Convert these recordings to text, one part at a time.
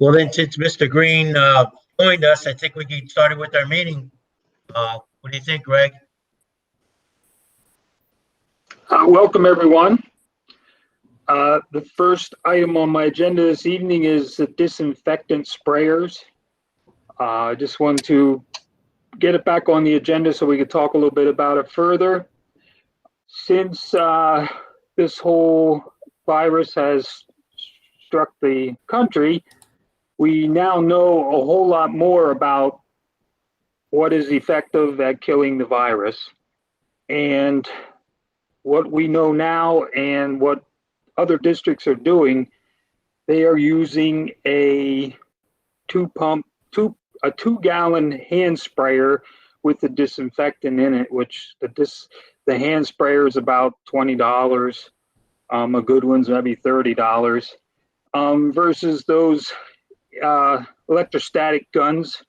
Well, then, since Mr. Green joined us, I think we can get started with our meeting. What do you think, Greg? Welcome, everyone. The first item on my agenda this evening is the disinfectant sprayers. I just want to get it back on the agenda so we could talk a little bit about it further. Since this whole virus has struck the country, we now know a whole lot more about what is effective at killing the virus. And what we know now and what other districts are doing, they are using a 2-gallon hand sprayer with the disinfectant in it, which the hand sprayer is about $20. A good one's maybe $30, versus those electrostatic guns.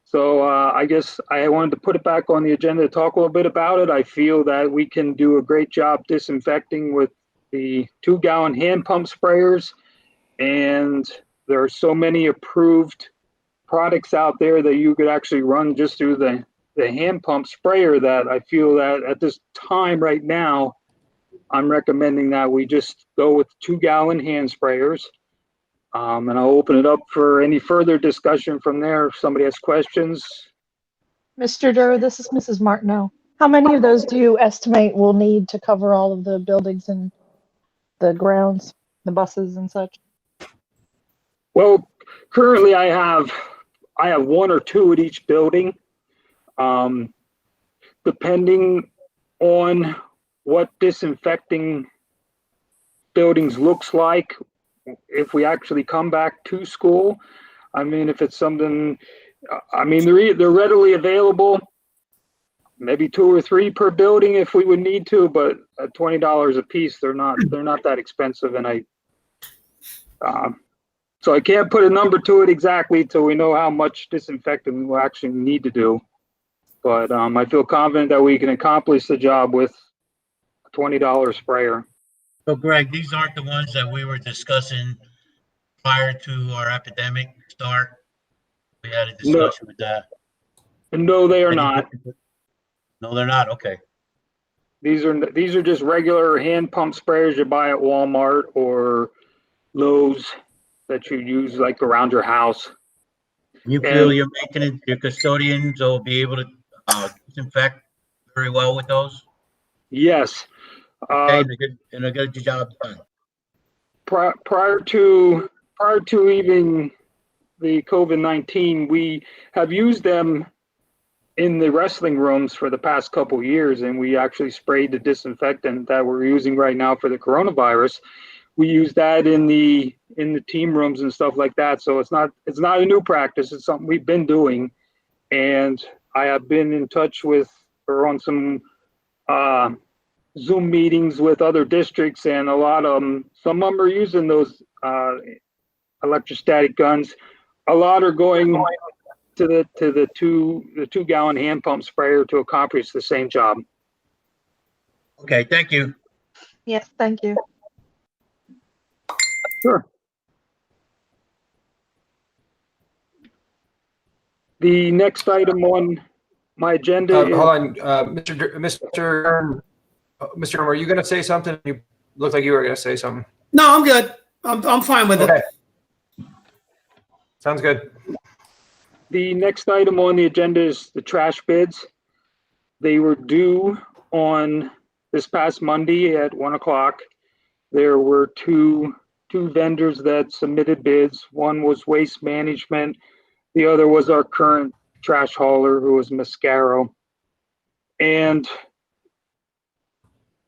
So I guess I wanted to put it back on the agenda to talk a little bit about it. I feel that we can do a great job disinfecting with the 2-gallon hand pump sprayers, and there are so many approved products out there that you could actually run just through the hand pump sprayer, that I feel that at this time right now, I'm recommending that we just go with 2-gallon hand sprayers. And I'll open it up for any further discussion from there if somebody has questions. Mr. Durr, this is Mrs. Martineau. How many of those do you estimate we'll need to cover all of the buildings and the grounds, the buses and such? Well, currently I have 1 or 2 at each building. Depending on what disinfecting buildings looks like, if we actually come back to school, I mean, if it's something, I mean, they're readily available, maybe 2 or 3 per building if we would need to, but at $20 a piece, they're not that expensive. And so I can't put a number to it exactly till we know how much disinfecting we will actually need to do. But I feel confident that we can accomplish the job with a $20 sprayer. So, Greg, these aren't the ones that we were discussing prior to our epidemic start. We had a discussion with that. No, they are not. No, they're not. Okay. These are just regular hand pump sprayers you buy at Walmart or Lowe's that you use like around your house. You feel you're making it, your custodians will be able to disinfect very well with those? Yes. Okay, and a good job done. Prior to even the COVID-19, we have used them in the wrestling rooms for the past couple years, and we actually sprayed the disinfectant that we're using right now for the coronavirus. We use that in the team rooms and stuff like that. So it's not a new practice. It's something we've been doing, and I have been in touch with or on some Zoom meetings with other districts, and a lot of them, some of them are using those electrostatic guns. A lot are going to the 2-gallon hand pump sprayer to accomplish the same job. Okay, thank you. Yes, thank you. Sure. The next item on my agenda is, hold on, Mr. Herm, are you going to say something? You looked like you were going to say something. No, I'm good. I'm fine with Okay. it. Sounds good. the next item on the agenda is the trash bids. They were due on this past Monday at 1 o'clock. There were two vendors that submitted bids. One was Waste Management. The other was our current trash hauler, who was Mascaro. And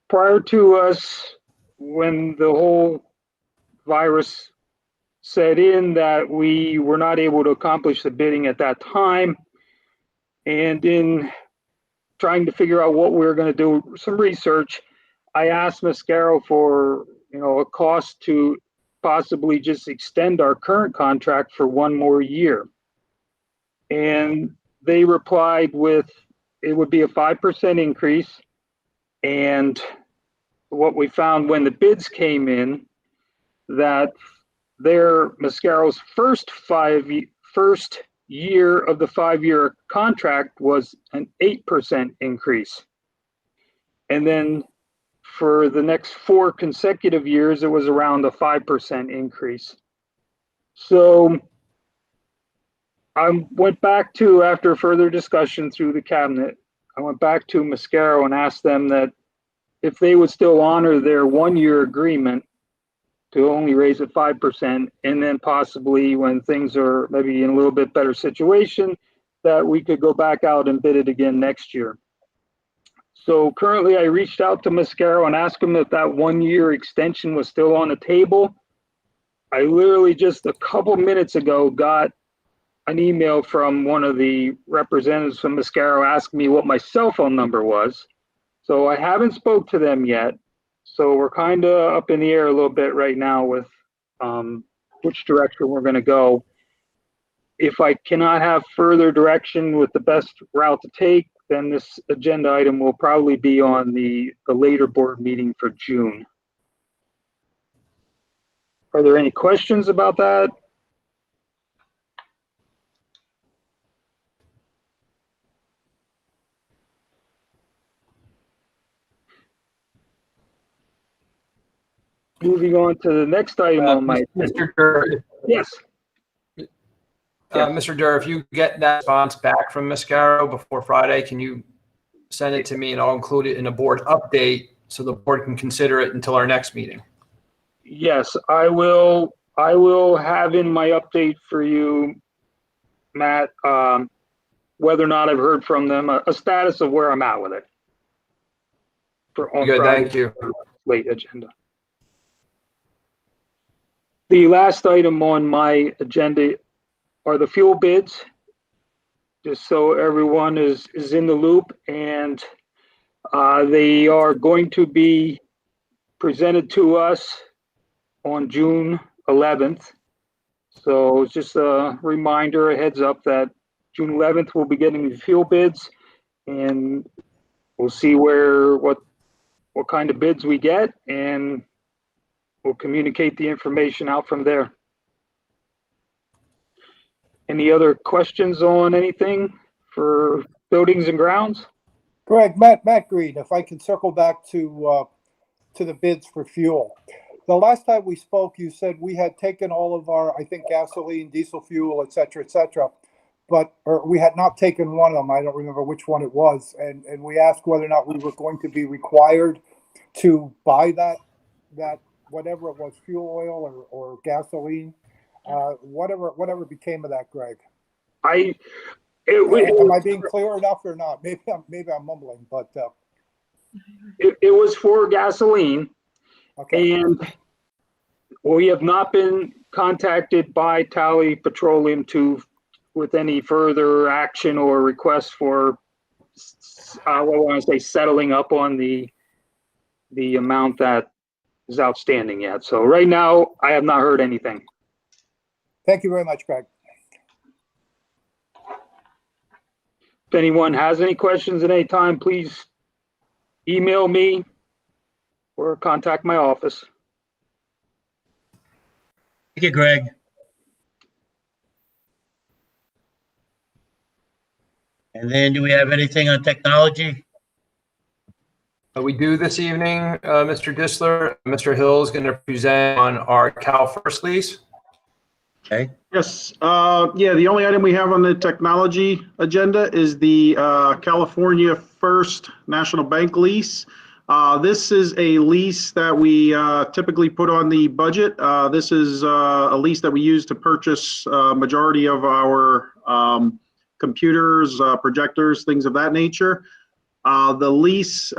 prior to us, when the whole virus set in, that we were not able to accomplish the bidding at that time. And in trying to figure out what we were going to do, some research, I asked Mascaro for, a cost to possibly just extend our current contract for 1 more year. And they replied with, it would be a 5% increase. And what we found when the bids came in, that Mascaro's first year of the 5-year contract was an 8% increase. And then for the next 4 consecutive years, it was around a 5% increase. So I went back to, after further discussion through the cabinet, I went back to Mascaro and asked them that if they would still honor their 1-year agreement to only raise it 5%, and then possibly when things are maybe in a little bit better situation, that we could go back out and bid it again next year. So currently I reached out to Mascaro and asked him if that 1-year extension was still on the table. I literally just a couple minutes ago got an email from one of the representatives from Mascaro asking me what my cell phone number was. So I haven't spoke to them yet. So we're kind of up in the air a little bit right now with which direction we're going to go. If I cannot have further direction with the best route to take, then this agenda item will probably be on the later board meeting for June. Are there any questions about that? Moving on to the next item on my Mr. Durr, yes. Mr. Durr, if you get that response back from Mascaro before Friday, can you send it to me and I'll include it in a board update so the board can consider it until our next meeting? Yes, I will have in my update for you, Matt, whether or not I've heard from them, a status of where I'm at with it. Good, thank you. Late agenda. The last item on my agenda are the fuel bids, just so everyone is in the loop, and they are going to be presented to us on June 11th. So it's just a reminder, a heads up that June 11th we'll be getting the fuel bids, and we'll see what kind of bids we get, and we'll communicate the information out from there. Any other questions on anything for buildings and grounds? Greg, Matt Green, if I can circle back to the bids for fuel. The last time we spoke, you said we had taken all of our, I think, gasoline, diesel fuel, et cetera, or we had not taken one of them. I don't remember which one it was. And we asked whether or not we were going to be required to buy that whatever it was, fuel oil or gasoline, whatever became of that, Greg. Am I being clear enough or not? Maybe I'm mumbling, but it was for gasoline. Okay. And we have not been contacted by Tally Petroleum with any further action or request for settling up on the amount that is outstanding yet. So right now, I have not heard anything. Thank you very much, Greg. If anyone has any questions at any time, please email me or contact my office. Thank you, Greg. And then do we have anything on technology? We do this evening, Mr. Disler. Mr. Hill is going to present on our Cal First lease. Okay. Yes. Yeah, the only item we have on the technology agenda is the California First National Bank lease. This is a lease that we typically put on the budget. This is a lease that we use to purchase majority of our computers, projectors, things of that nature. The lease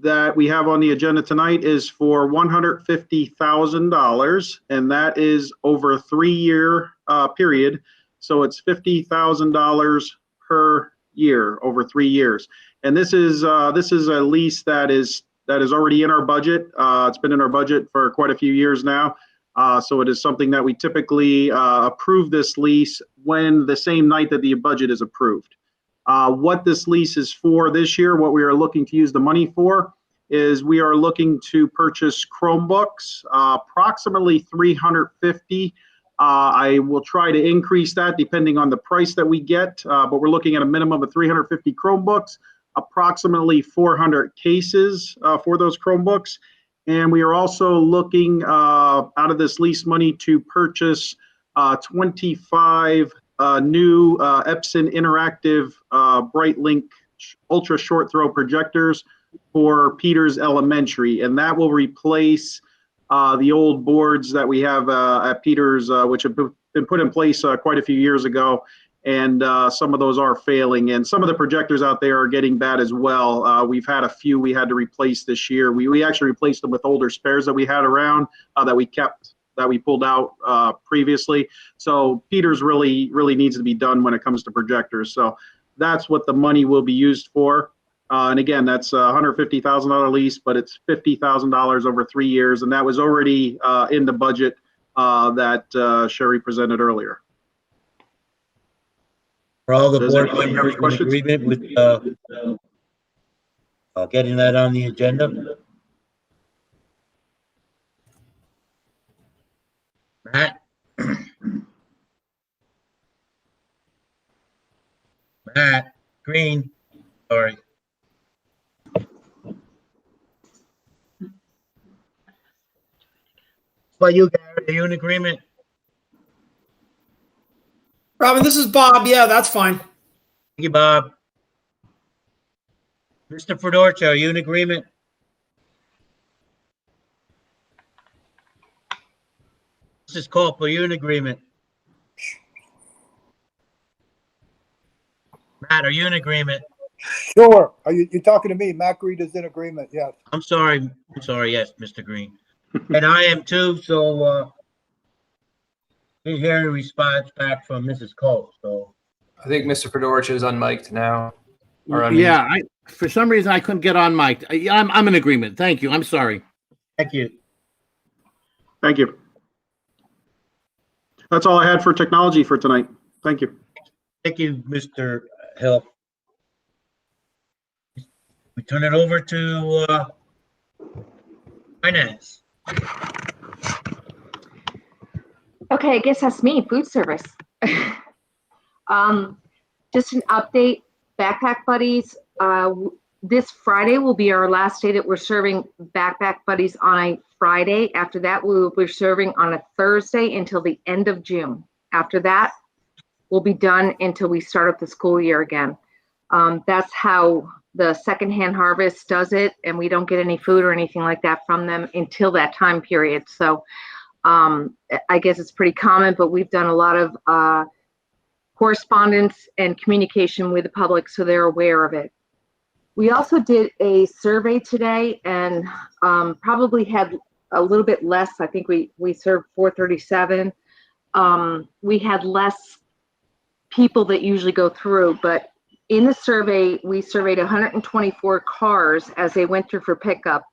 that we have on the agenda tonight is for $150,000, and that is over a 3-year period. So it's $50,000 per year over 3 years. And this is a lease that is already in our budget. It's been in our budget for quite a few years now. So it is something that we typically approve this lease when the same night that the budget is approved. What this lease is for this year, what we are looking to use the money for, is we are looking to purchase Chromebooks, approximately 350. I will try to increase that depending on the price that we get, but we're looking at a minimum of 350 Chromebooks, approximately 400 cases for those Chromebooks. And we are also looking out of this lease money to purchase 25 new Epson Interactive BrightLink ultra short throw projectors for Peters Elementary, and that will replace the old boards that we have at Peters, which have been put in place quite a few years ago, and some of those are failing, and some of the projectors out there are getting bad as well. We've had a few we had to replace this year. We actually replaced them with older spares that we had around that we kept, that we pulled out previously. So Peters really needs to be done when it comes to projectors. So that's what the money will be used for. And again, that's a $150,000 lease, but it's $50,000 over 3 years. And that was already in the budget that Sherry presented earlier. For all the Does board anybody have members any in questions? agreement with getting that on the agenda? Matt? Matt Green, sorry. But you, Gary, are you in agreement? Robin, this is Bob. Yeah, that's fine. Thank you, Bob. Mr. Fedorcha, are you in agreement? Mrs. Culp, are you in agreement? Matt, are you in agreement? Sure. Are you talking to me? Matt Reed is in agreement, yes. I'm sorry, yes, Mr. Green. And I am too, so didn't hear any response back from Mrs. Culp, so. I think Mr. Fedorcha is unmiked now. Or unmuted. Yeah, for some reason I couldn't get on mic. I'm in agreement. Thank you. I'm sorry. Thank you. Thank you. That's all I had for technology for tonight. Thank you. Thank you, Mr. Hill. We turn it over to finance. Okay, I guess that's me, food service. Just an update, Backpack Buddies. This Friday will be our last day that we're serving Backpack Buddies on a Friday. After that, we will be serving on a Thursday until the end of June. After that, we'll be done until we start up the school year again. That's how the secondhand harvest does it, and we don't get any food or anything like that from them until that time period. So I guess it's pretty common, but we've done a lot of correspondence and communication with the public so they're aware of it. We also did a survey today and probably had a little bit less. I think we served 437. We had less people that usually go through, but in the survey, we surveyed 124 cars as they went through for pickup.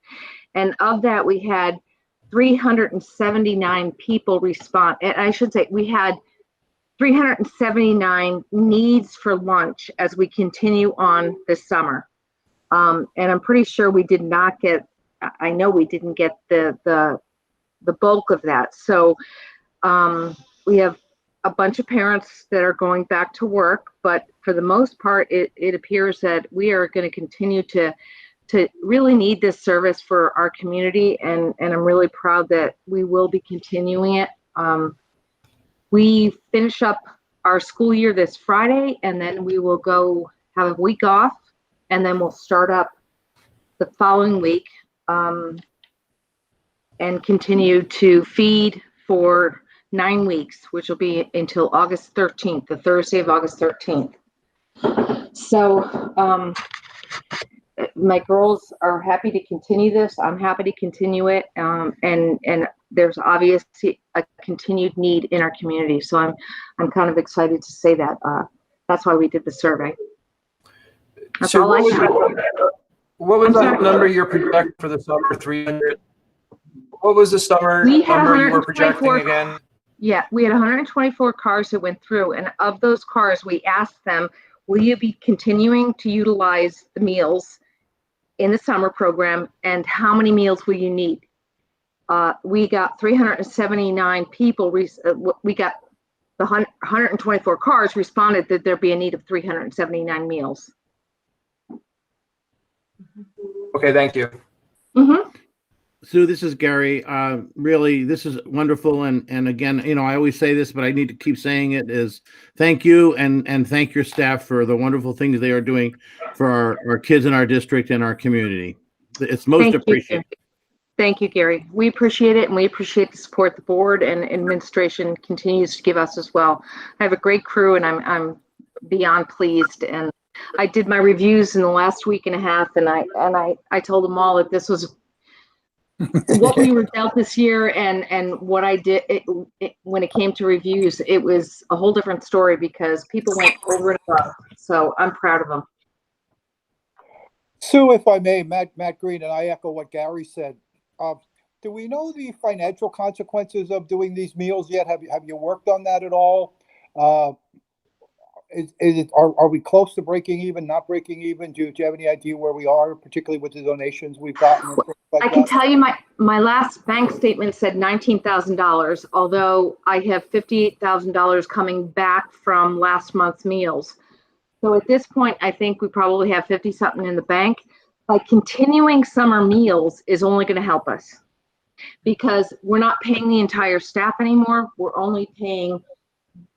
And of that, we had 379 people respond. And I should say we had 379 needs for lunch as we continue on this summer. And I'm pretty sure we did not get, I know we didn't get the bulk of that. So we have a bunch of parents that are going back to work, but for the most part, it appears that we are going to continue to really need this service for our community, and I'm really proud that we will be continuing it. We finish up our school year this Friday, and then we will go have a week off, and then we'll start up the following week and continue to feed for 9 weeks, which will be until August 13th, the Thursday of August 13th. So my girls are happy to continue this. I'm happy to continue it. And there's obviously a continued need in our community. So I'm kind of excited to say that. That's why we did the survey. That's So all I have. what was I'm that sorry. number you're projecting for the summer? 300? What was the summer We had number you were projecting 124 again? Yeah, we had 124 cars that went through, and of those cars, we asked them, will you be continuing to utilize the meals in the summer program, and how many meals will you need? We got 379 people. We got the 124 cars responded that there'd be a need of 379 meals. Okay, thank you. Mm-hmm. Sue, this is Gary. Really, this is wonderful. And again, I always say this, but I need to keep saying it, is thank you and thank your staff for the wonderful things they are doing for our kids in our district and our community. It's most appreciated. Thank you, Gary. We appreciate it, and we appreciate the support the board and administration continues to give us as well. I have a great crew, and I'm beyond pleased. And I did my reviews in the last week and a half, and I told them all that this was what we were dealt this year, and what I did when it came to reviews. It was a whole different story because people went over and above. So I'm proud of them. Sue, if I may, Matt Green, and I echo what Gary said. Do we know the financial consequences of doing these meals yet? Have you worked on that at all? Are we close to breaking even, not breaking even? Do you have any idea where we are, particularly with the donations we've gotten? And things like I can that? tell you my last bank statement said $19,000, although I have $58,000 coming back from last month's meals. So at this point, I think we probably have 50 something in the bank. By continuing summer meals is only going to help us because we're not paying the entire staff anymore. We're only paying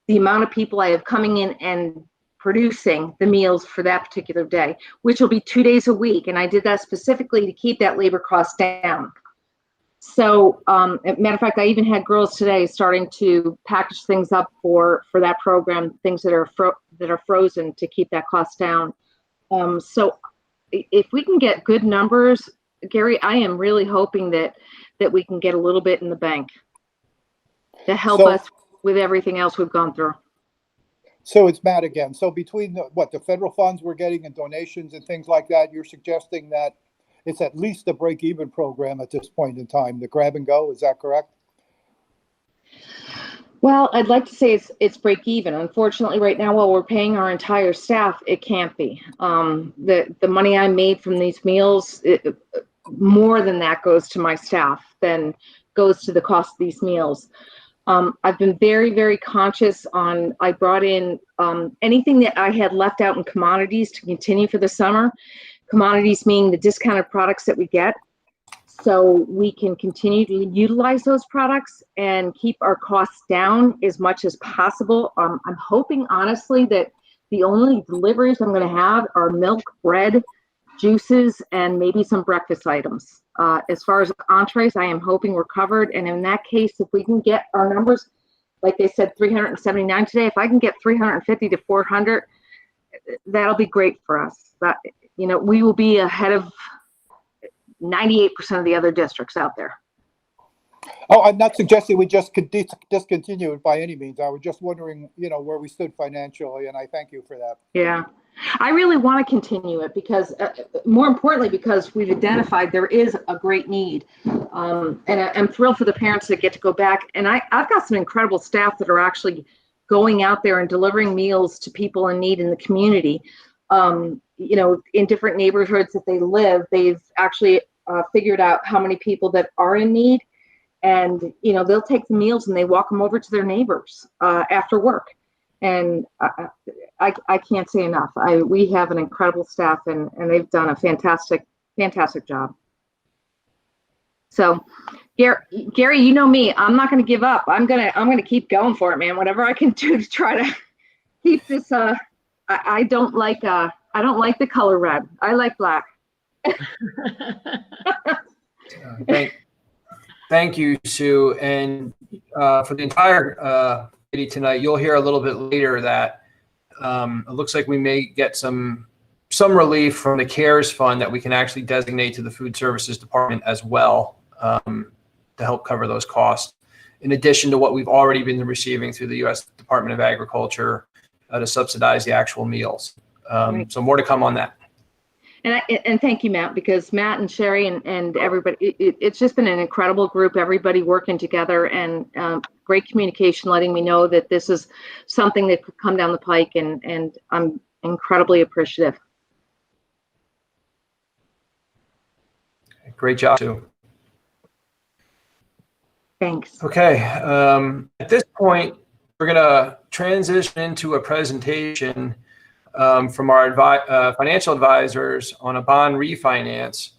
the amount of people I have coming in and producing the meals for that particular day, which will be 2 days a week. And I did that specifically to keep that labor cost down. So, matter of fact, I even had girls today starting to package things up for that program, things that are frozen to keep that cost down. So if we can get good numbers, Gary, I am really hoping that we can get a little bit in the bank to help us with everything else we've gone through. So it's Matt again. So between the federal funds we're getting and donations and things like that, you're suggesting that it's at least a break-even program at this point in time, the grab and go, is that correct? Well, I'd like to say it's break even. Unfortunately, right now, while we're paying our entire staff, it can't be. The money I made from these meals, more than that goes to my staff than goes to the cost of these meals. I've been very, very conscious on, I brought in anything that I had left out in commodities to continue for the summer. Commodities meaning the discounted products that we get. So we can continue to utilize those products and keep our costs down as much as possible. I'm hoping, honestly, that the only deliveries I'm going to have are milk, bread, juices, and maybe some breakfast items. As far as entrees, I am hoping we're covered. And in that case, if we can get our numbers, like they said, 379 today, if I can get 350 to 400, that'll be great for us. That, we will be ahead of 98% of the other districts out there. Oh, I'm not suggesting we just could discontinue it by any means. I was just wondering, where we stood financially, and I thank you for that. Yeah, I really want to continue it because, more importantly, because we've identified there is a great need. And I'm thrilled for the parents that get to go back. And I've got some incredible staff that are actually going out there and delivering meals to people in need in the community. In different neighborhoods that they live, they've actually figured out how many people that are in need. And, they'll take the meals and they walk them over to their neighbors after work. And I can't say enough. We have an incredible staff and they've done a fantastic, fantastic job. So Gary, you know me, I'm not going to give up. I'm going to keep going for it, man. Whatever I can do to try to keep this, I don't like the color red. I like black. Thank you, Sue. And for the entire committee tonight, you'll hear a little bit later that it looks like we may get some relief from the CARES fund that we can actually designate to the Food Services Department as well to help cover those costs, in addition to what we've already been receiving through the U.S. Department of Agriculture to subsidize the actual meals. Right. So more to come on that. And thank you, Matt, because Matt and Sherry and everybody, it's just been an incredible group, everybody working together and great communication, letting me know that this is something that could come down the pike, and I'm incredibly appreciative. Great job, Sue. Thanks. Okay, at this point, we're going to transition into a presentation from our financial advisors on a bond refinance.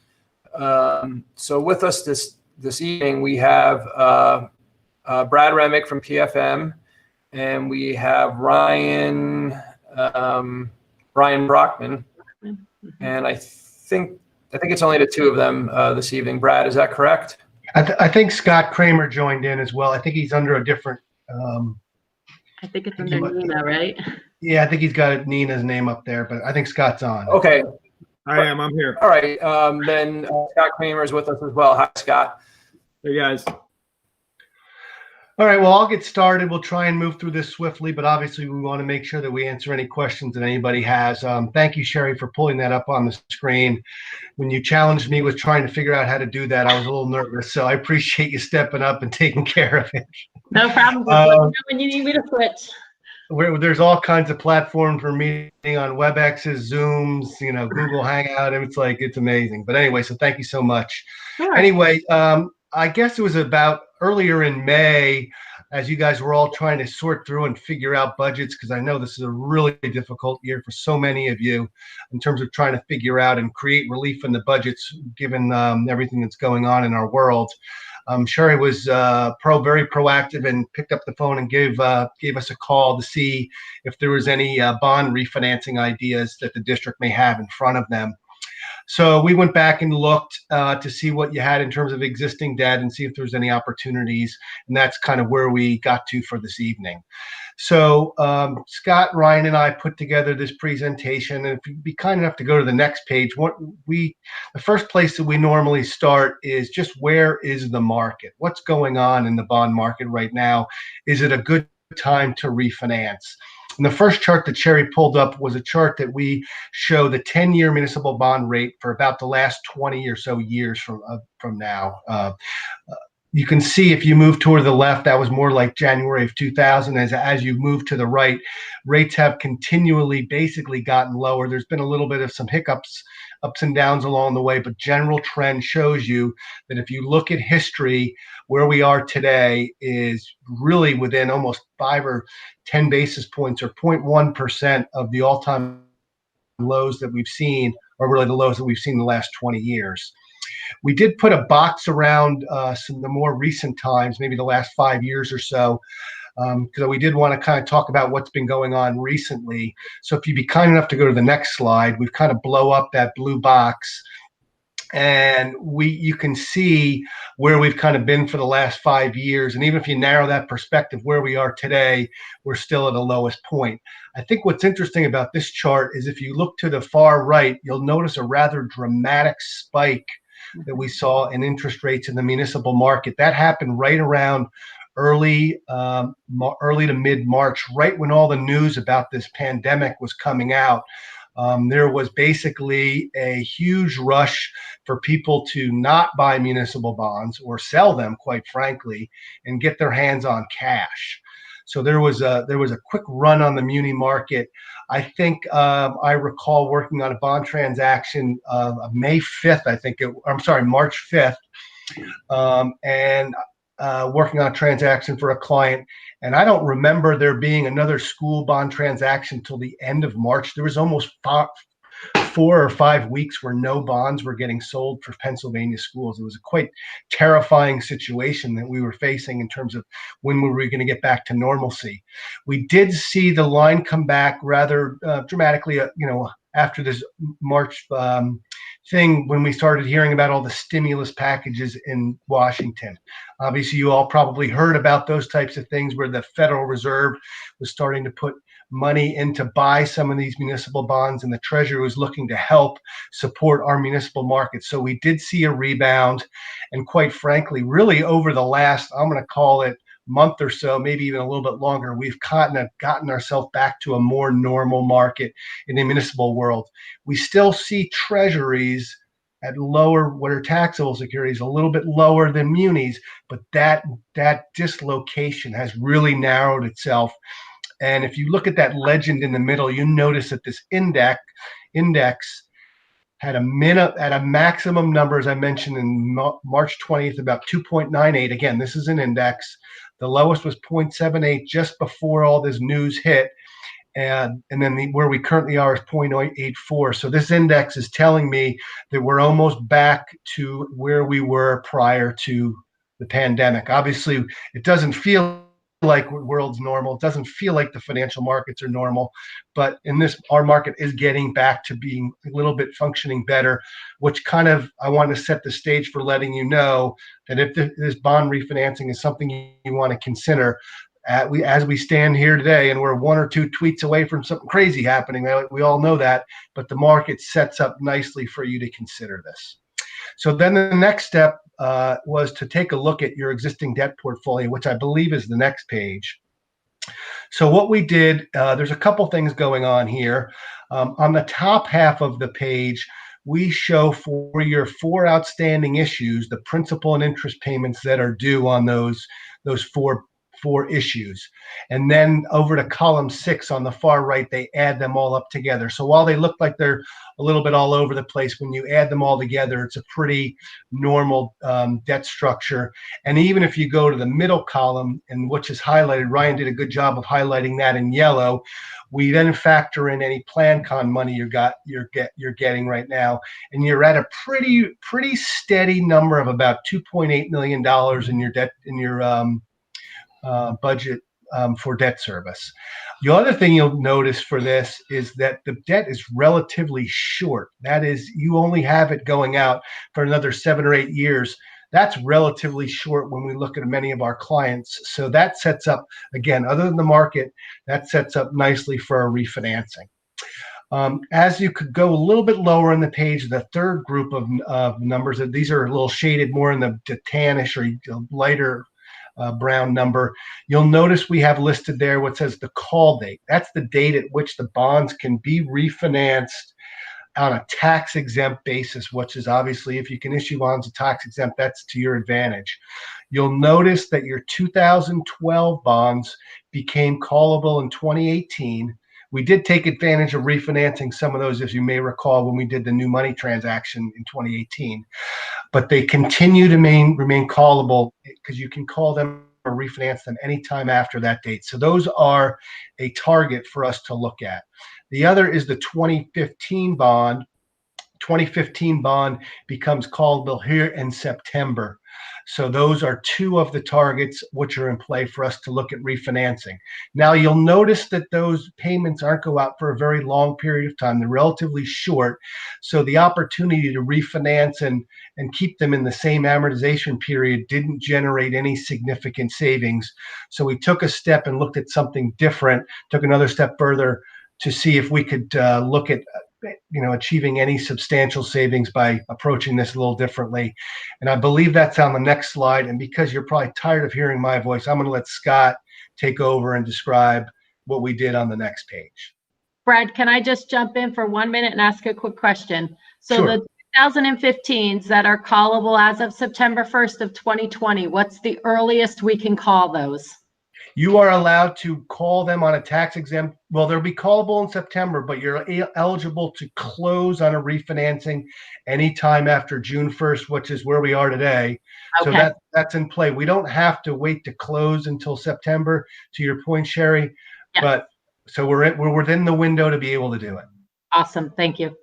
So with us this evening, we have Brad Remick from PFM, and we have Ryan Brockman, and I think it's only the two of them this evening. Brad, is that correct? I think Scott Kramer joined in as well. I think he's under a different. I think it's under Nina, right? Yeah, I think he's got Nina's name up there, but I think Scott's on. Okay. I'm here. All right. Then Scott Kramer is with us as well. Hi, Scott. Hey, guys. All right, well, I'll get started. We'll try and move through this swiftly, but obviously we want to make sure that we answer any questions that anybody has. Thank you, Sherry, for pulling that up on the screen. When you challenged me with trying to figure out how to do that, I was a little nervous, so I appreciate you stepping up and taking care of it. No problem. Just let me know when you need me to switch. There's all kinds of platforms for meeting on WebExes, Zooms, Google Hangout. It's amazing. But anyway, so thank you so much. Sure. Anyway, I guess it was about earlier in May, as you guys were all trying to sort through and figure out budgets, because I know this is a really difficult year for so many of you in terms of trying to figure out and create relief in the budgets, given everything that's going on in our world. Sherry was very proactive and picked up the phone and gave us a call to see if there was any bond refinancing ideas that the district may have in front of them. So we went back and looked to see what you had in terms of existing debt and see if there's any opportunities. And that's kind of where we got to for this evening. So Scott, Ryan, and I put together this presentation. And if you'd be kind enough to go to the next page, the first place that we normally start is just where is the market? What's going on in the bond market right now? Is it a good time to refinance? And the first chart that Sherry pulled up was a chart that we show the 10-year municipal bond rate for about the last 20 or so years from now. You can see if you move toward the left, that was more like January of 2000. As you move to the right, rates have continually basically gotten lower. There's been a little bit of some hiccups, ups and downs along the way, but general trend shows you that if you look at history, where we are today is really within almost 5 or 10 basis points or 0.1% of the all-time lows that we've seen, or really the lows that we've seen in the last 20 years. We did put a box around some of the more recent times, maybe the last 5 years or so, because we did want to kind of talk about what's been going on recently. So if you'd be kind enough to go to the next slide, we've kind of blow up that blue box. And you can see where we've kind of been for the last 5 years. And even if you narrow that perspective, where we are today, we're still at the lowest point. I think what's interesting about this chart is if you look to the far right, you'll notice a rather dramatic spike that we saw in interest rates in the municipal market. That happened right around early to mid-March, right when all the news about this pandemic was coming out. There was basically a huge rush for people to not buy municipal bonds or sell them, quite frankly, and get their hands on cash. So there was a quick run on the muni market. I think I recall working on a bond transaction May 5th, March 5th, and working on a transaction for a client. And I don't remember there being another school bond transaction till the end of March. There was almost 4 or 5 weeks where no bonds were getting sold for Pennsylvania schools. It was a quite terrifying situation that we were facing in terms of when were we going to get back to normalcy. We did see the line come back rather dramatically, after this March thing, when we started hearing about all the stimulus packages in Washington. Obviously, you all probably heard about those types of things where the Federal Reserve was starting to put money in to buy some of these municipal bonds, and the Treasury was looking to help support our municipal market. So we did see a rebound, and quite frankly, really over the last, I'm going to call it, month or so, maybe even a little bit longer, we've kind of gotten ourselves back to a more normal market in the municipal world. We still see treasuries at lower, what are taxable securities, a little bit lower than munis, but that dislocation has really narrowed itself. And if you look at that legend in the middle, you notice that this index had at a maximum number, as I mentioned in March 20th, about 2.98. Again, this is an index. The lowest was 0.78 just before all this news hit. And then where we currently are is 0.84. So this index is telling me that we're almost back to where we were prior to the pandemic. Obviously, it doesn't feel like the world's normal. It doesn't feel like the financial markets are normal, but our market is getting back to being a little bit functioning better, which I want to set the stage for letting you know that if this bond refinancing is something you want to consider, as we stand here today, and we're 1 or 2 tweets away from something crazy happening. We all know that, but the market sets up nicely for you to consider this. So then the next step was to take a look at your existing debt portfolio, which I believe is the next page. So what we did, there's a couple things going on here. On the top half of the page, we show for your 4 outstanding issues, the principal and interest payments that are due on those four issues. And then over to column 6 on the far right, they add them all up together. So while they look like they're a little bit all over the place, when you add them all together, it's a pretty normal debt structure. And even if you go to the middle column, and which is highlighted, Ryan did a good job of highlighting that in yellow. We then factor in any PlanCon money you're getting right now, and you're at a pretty steady number of about $2.8 million in your debt budget for debt service. The other thing you'll notice for this is that the debt is relatively short. That is, you only have it going out for another 7 or 8 years. That's relatively short when we look at many of our clients. So that sets up, again, other than the market, that sets up nicely for a refinancing. As you could go a little bit lower in the page, the third group of numbers, these are a little shaded more in the tannish or lighter brown number. You'll notice we have listed there what says the call date. That's the date at which the bonds can be refinanced on a tax-exempt basis, which is obviously, if you can issue bonds a tax-exempt, that's to your advantage. You'll notice that your 2012 bonds became callable in 2018. We did take advantage of refinancing some of those, as you may recall, when we did the new money transaction in 2018. But they continue to remain callable because you can call them or refinance them anytime after that date. So those are a target for us to look at. The other is the 2015 bond. 2015 bond becomes callable here in September. So those are 2 of the targets which are in play for us to look at refinancing. Now you'll notice that those payments aren't go out for a very long period of time. They're relatively short. So the opportunity to refinance and keep them in the same amortization period didn't generate any significant savings. So we took a step and looked at something different, took another step further to see if we could look at achieving any substantial savings by approaching this a little differently. And I believe that's on the next slide. And because you're probably tired of hearing my voice, I'm going to let Scott take over and describe what we did on the next page. Brad, can I just jump in for 1 minute and ask a quick question? So Sure. the 2015s that are callable as of September 1st of 2020, what's the earliest we can call those? You are allowed to call them on a tax exempt. Well, they'll be callable in September, but you're eligible to close on a refinancing anytime after June 1st, which is where we are today. Okay. So that's in play. We don't have to wait to close until September, to your point, Sherry. Yeah. But so we're within the window to be able to do it. Awesome. Thank you.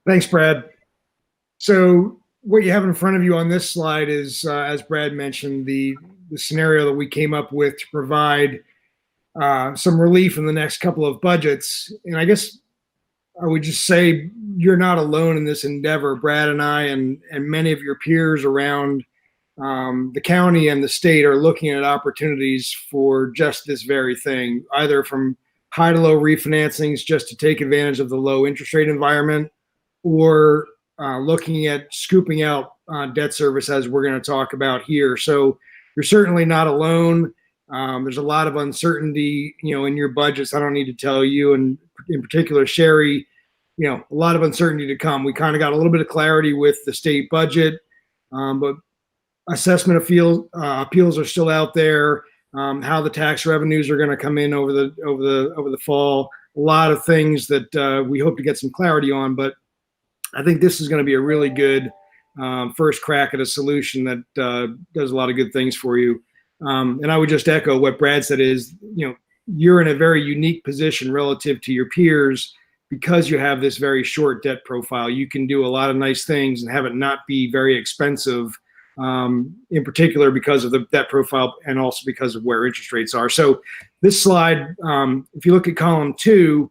Thanks, Brad. So what you have in front of you on this slide is, as Brad mentioned, the scenario that we came up with to provide some relief in the next couple of budgets. And I guess I would just say you're not alone in this endeavor. Brad and I and many of your peers around the county and the state are looking at opportunities for just this very thing, either from high to low refinancings just to take advantage of the low interest rate environment, or looking at scooping out debt service, as we're going to talk about here. So you're certainly not alone. There's a lot of uncertainty, in your budgets. I don't need to tell you, and in particular, Sherry, a lot of uncertainty to come. We kind of got a little bit of clarity with the state budget, but assessment appeals are still out there. How the tax revenues are going to come in over the fall a lot of things that we hope to get some clarity on, but I think this is going to be a really good first crack at a solution that does a lot of good things for you. And I would just echo what Brad said is, you're in a very unique position relative to your peers because you have this very short debt profile. You can do a lot of nice things and have it not be very expensive, in particular because of the debt profile and also because of where interest rates are. So this slide, if you look at column 2,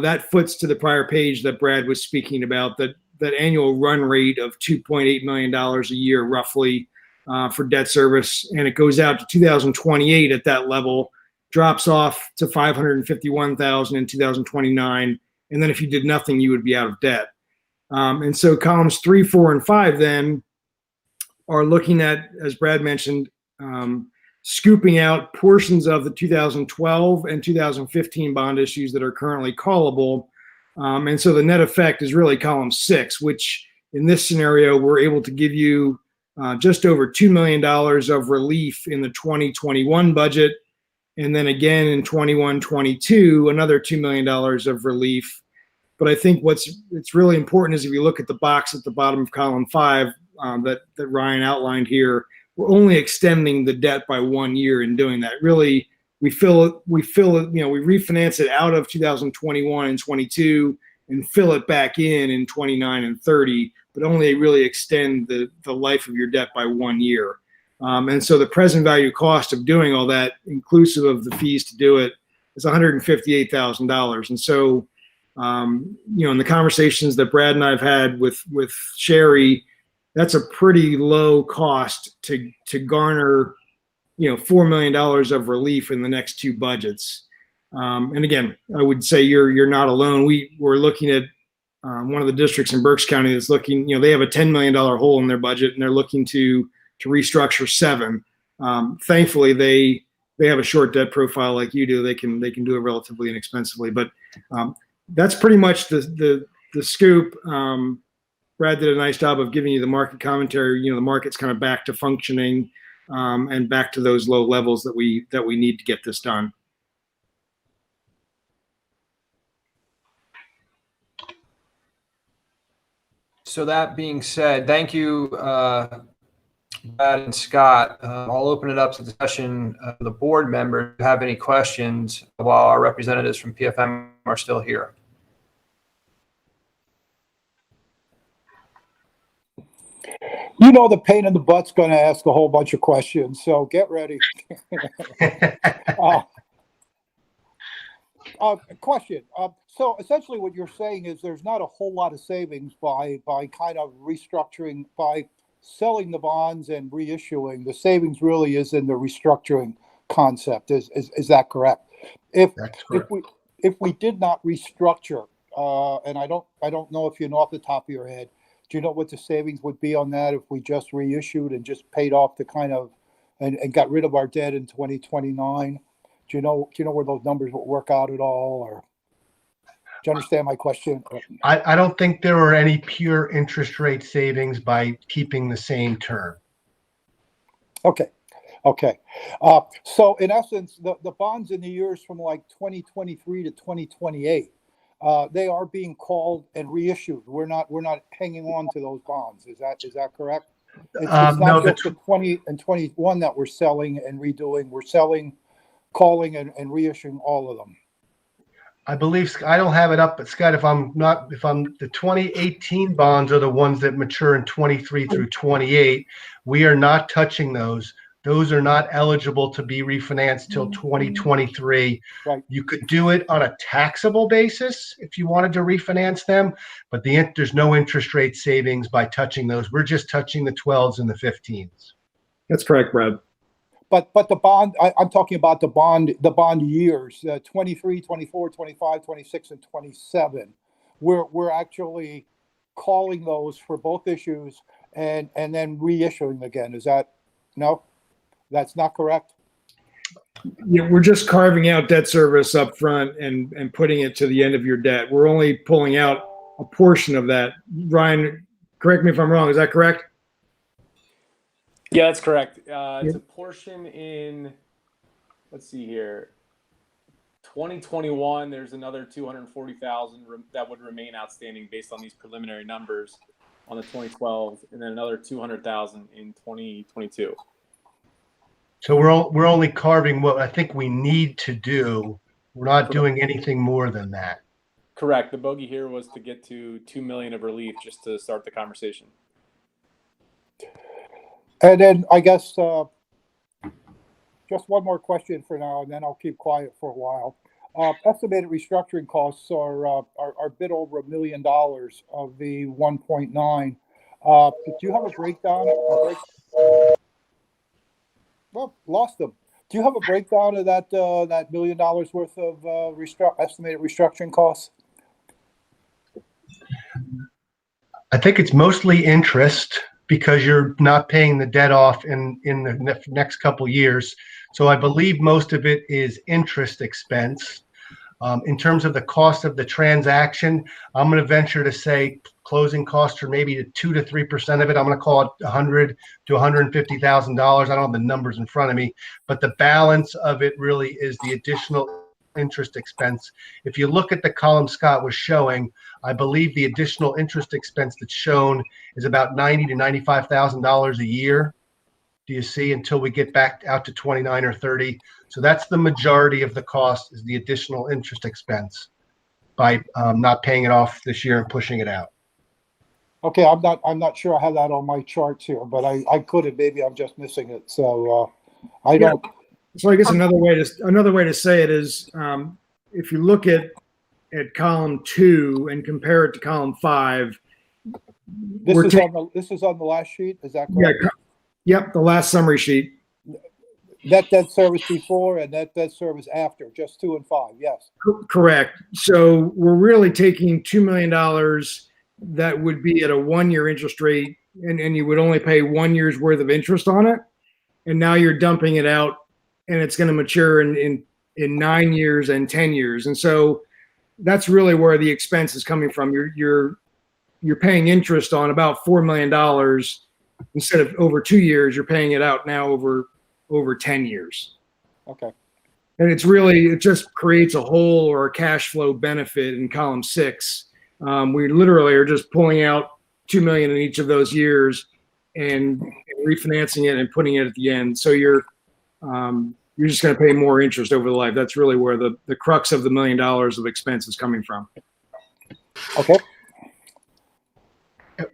that foots to the prior page that Brad was speaking about, that annual run rate of $2.8 million a year roughly for debt service. And it goes out to 2028 at that level, drops off to $551,000 in 2029. And then if you did nothing, you would be out of debt. And so columns 3, 4, and 5 then are looking at, as Brad mentioned, scooping out portions of the 2012 and 2015 bond issues that are currently callable. And so the net effect is really column 6, which in this scenario, we're able to give you just over $2 million of relief in the 2021 budget. And then again in 21-22, another $2 million of relief. But I think what's really important is if you look at the box at the bottom of column 5 that Ryan outlined here, we're only extending the debt by 1 year in doing that. Really, we refinance it out of 2021 and 22 and fill it back in 29 and 30, but only really extend the life of your debt by 1 year. And so the present value cost of doing all that, inclusive of the fees to do it, is $158,000. And so, in the conversations that Brad and I've had with Sherry, that's a pretty low cost to garner, $4 million of relief in the next 2 budgets. And again, I would say you're not alone. We're looking at one of the districts in Berks County that's looking, they have a $10 million hole in their budget and they're looking to restructure 7. Thankfully, they have a short debt profile like you do. They can do it relatively inexpensively. But that's pretty much the scoop. Brad did a nice job of giving you the market commentary. The market's kind of back to functioning and back to those low levels that we need to get this done. So that being said, thank you, Brad and Scott. I'll open it up to discussion of the board members who have any questions while our representatives from PFM are still here. The pain in the butt's going to ask a whole bunch of questions, so get ready. Question. So essentially what you're saying is there's not a whole lot of savings by kind of restructuring, by selling the bonds and reissuing. The savings really is in the restructuring concept. Is that correct? That's correct. If we did not restructure, and I don't know if you know off the top of your head, do you know what the savings would be on that if we just reissued and just paid off the kind of and got rid of our debt in 2029? Do you know where those numbers would work out at all, or do you understand my question? I don't think there are any pure interest rate savings by keeping the same term. Okay. So in essence, the bonds in the years from like 2023 to 2028, they are being called and reissued. We're not hanging on to those bonds. Is that correct? It's not just the 20 and 21 that we're selling and redoing. We're selling, calling, and reissuing all of them. I believe, I don't have it up, but Scott, if I'm the 2018 bonds are the ones that mature in 23 through 28. We are not touching those. Those are not eligible to be refinanced till 2023. Right. You could do it on a taxable basis if you wanted to refinance them, but there's no interest rate savings by touching those. We're just touching the 12s and the 15s. That's correct, Brad. But the bond, I'm talking about the bond years, 23, 24, 25, 26, and 27. We're actually calling those for both issues and then reissuing again. Is that, no? That's not correct? Yeah, we're just carving out debt service up front and putting it to the end of your debt. We're only pulling out a portion of that. Ryan, correct me if I'm wrong. Is that correct? Yeah, that's correct. It's a portion in, let's see here, 2021, there's another 240,000 that would remain outstanding based on these preliminary numbers on the 2012, and then another 200,000 in 2022. So we're only carving what I think we need to do. We're not doing anything more than that. Correct. The bogey here was to get to 2 million of relief just to start the conversation. And then I guess just one more question for now, and then I'll keep quiet for a while. Estimated restructuring costs are a bit over $1 million of the 1.9. Do you have a breakdown? Well, lost them. Do you have a breakdown of that $1 million worth of estimated restructuring costs? I think it's mostly interest because you're not paying the debt off in the next couple years. So I believe most of it is interest expense. In terms of the cost of the transaction, I'm going to venture to say closing costs are maybe 2 to 3% of it. I'm going to call it $100,000 to $150,000. I don't have the numbers in front of me, but the balance of it really is the additional interest expense. If you look at the column Scott was showing, I believe the additional interest expense that's shown is about $90,000 to $95,000 a year. Do you see, until we get back out to 29 or 30? So that's the majority of the cost, is the additional interest expense by not paying it off this year and pushing it out. Okay, I'm not sure I have that on my charts here, but I could have. Maybe I'm just missing it. So I don't. So I guess another way to say it is, if you look at column 2 and compare it to column 5, This is on the last sheet. Is that correct? Yeah. Yep, the last summary sheet. Net debt service before and net debt service after, just 2 and 5. Yes. Correct. So we're really taking $2 million that would be at a 1-year interest rate, and you would only pay 1 year's worth of interest on it. And now you're dumping it out, and it's going to mature in 9 years and 10 years. And so that's really where the expense is coming from. You're paying interest on about $4 million instead of over 2 years. You're paying it out now over 10 years. Okay. And it just creates a hole or a cash flow benefit in column 6. We literally are just pulling out $2 million in each of those years and refinancing it and putting it at the end. So you're just going to pay more interest over the life. That's really where the crux of the $1 million of expense is coming from. Okay.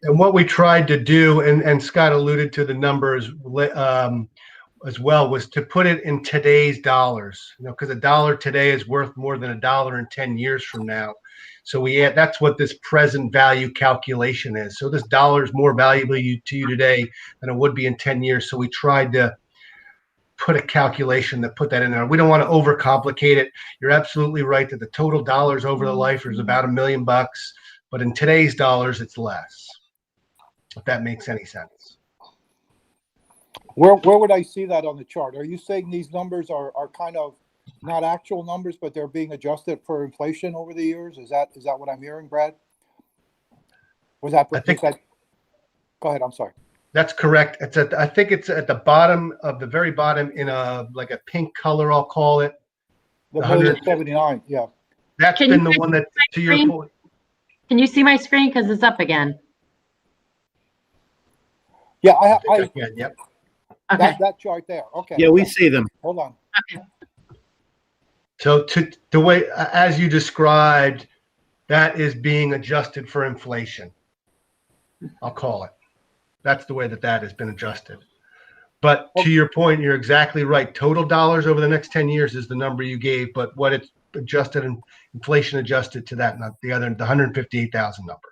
And what we tried to do, and Scott alluded to the numbers as well, was to put it in today's dollars, because a dollar today is worth more than $1 in 10 years from now. So that's what this present value calculation is. So this dollar is more valuable to you today than it would be in 10 years. So we tried to put a calculation that put that in there. We don't want to overcomplicate it. You're absolutely right that the total dollars over the life is about $1 million, but in today's dollars, it's less. If that makes any sense. Where would I see that on the chart? Are you saying these numbers are kind of not actual numbers, but they're being adjusted for inflation over the years? Is that what I'm hearing, Brad? Was that? Go ahead. I'm sorry. That's correct. I think it's at the bottom of the very bottom in a pink color, I'll call it. The 179. Yeah. That's been the one that, to your point. Can you see my screen? Because it's up again. Yeah, I can. Yep. Okay. That chart there. Okay. Yeah, we see them. Hold on. Okay. So the way, as you described, that is being adjusted for inflation. I'll call it. That's the way that has been adjusted. But to your point, you're exactly right. Total dollars over the next 10 years is the number you gave, but what it's adjusted and inflation adjusted to that, not the 158,000 number.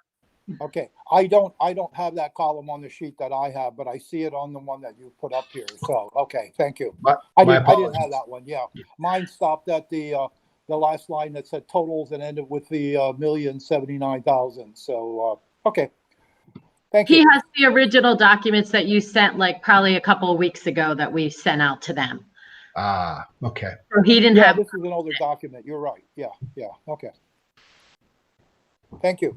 Okay. I don't have that column on the sheet that I have, but I see it on the one that you put up here. So, okay. Thank you. I didn't have that one. Yeah. Mine stopped at the last line that said totals and ended with the 1,079,000. So, okay. Thank you. He has the original documents that you sent probably a couple of weeks ago that we sent out to them. Ah, okay. So he didn't have. This is an older document. You're right. Yeah. Okay. Thank you.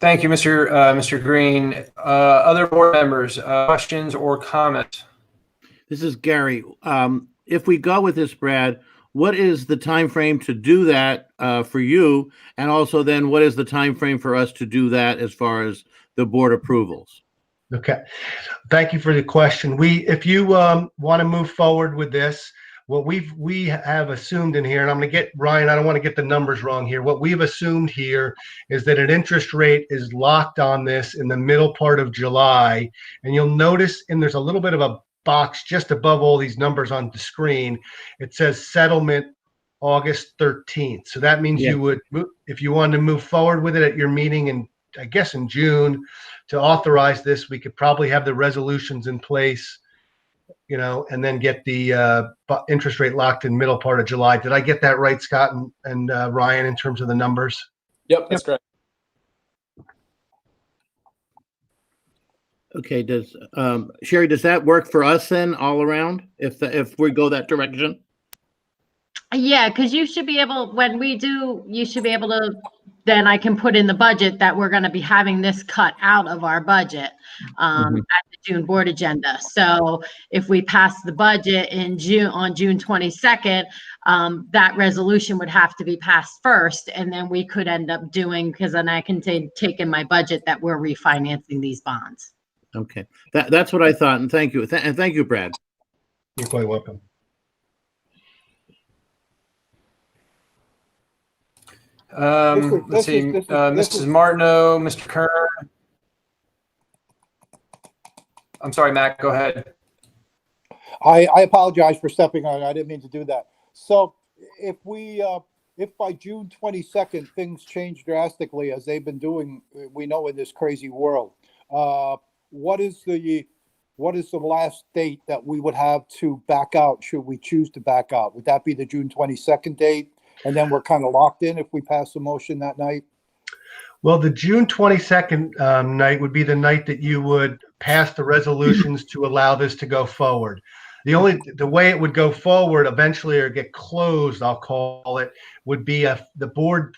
Thank you, Mr. Green. Other board members, questions or comments? This is Gary. If we go with this, Brad, what is the time frame to do that for you? And also then what is the time frame for us to do that as far as the board approvals? Okay. Thank you for the question. If you want to move forward with this, what we have assumed in here, and I'm going to get Ryan, I don't want to get the numbers wrong here. What we've assumed here is that an interest rate is locked on this in the middle part of July. And you'll notice, and there's a little bit of a box just above all these numbers on the screen. It says settlement August 13th. So that means you would, if you wanted to move forward with it at your meeting in, I guess in June, to authorize this, we could probably have the resolutions in place, and then get the interest rate locked in middle part of July. Did I get that right, Scott and Ryan, in terms of the numbers? Yep, that's correct. Okay, Sherry, does that work for us then all around if we go that direction? Yeah, because you should be able, you should be able to, then I can put in the budget that we're going to be having this cut out of our budget at the June board agenda. So if we pass the budget on June 22nd, that resolution would have to be passed first, and then we could end up doing, because then I can take in my budget that we're refinancing these bonds. Okay, that's what I thought, and thank you. And thank you, Brad. You're quite welcome. Let's see, Mrs. Martineau, Mr. Kern. I'm sorry, Matt, go ahead. I apologize for stepping on. I didn't mean to do that. So if by June 22nd, things change drastically as they've been doing, we know, in this crazy world, what is the last date that we would have to back out should we choose to back out? Would that be the June 22nd date? And then we're kind of locked in if we pass the motion that night? Well, the June 22nd night would be the night that you would pass the resolutions to allow this to go forward. The way it would go forward eventually, or get closed, I'll call it, would be the board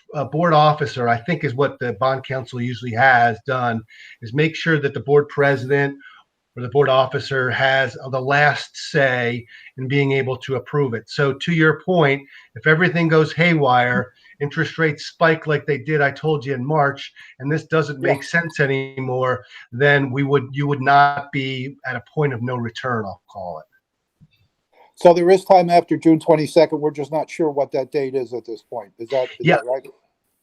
officer, I think is what the bond council usually has done, is make sure that the board president or the board officer has the last say in being able to approve it. So to your point, if everything goes haywire, interest rates spike like they did, I told you, in March, and this doesn't make sense anymore, then you would not be at a point of no return, I'll call it. So there is time after June 22nd. We're just not sure what that date is at this point. Is that right? Okay.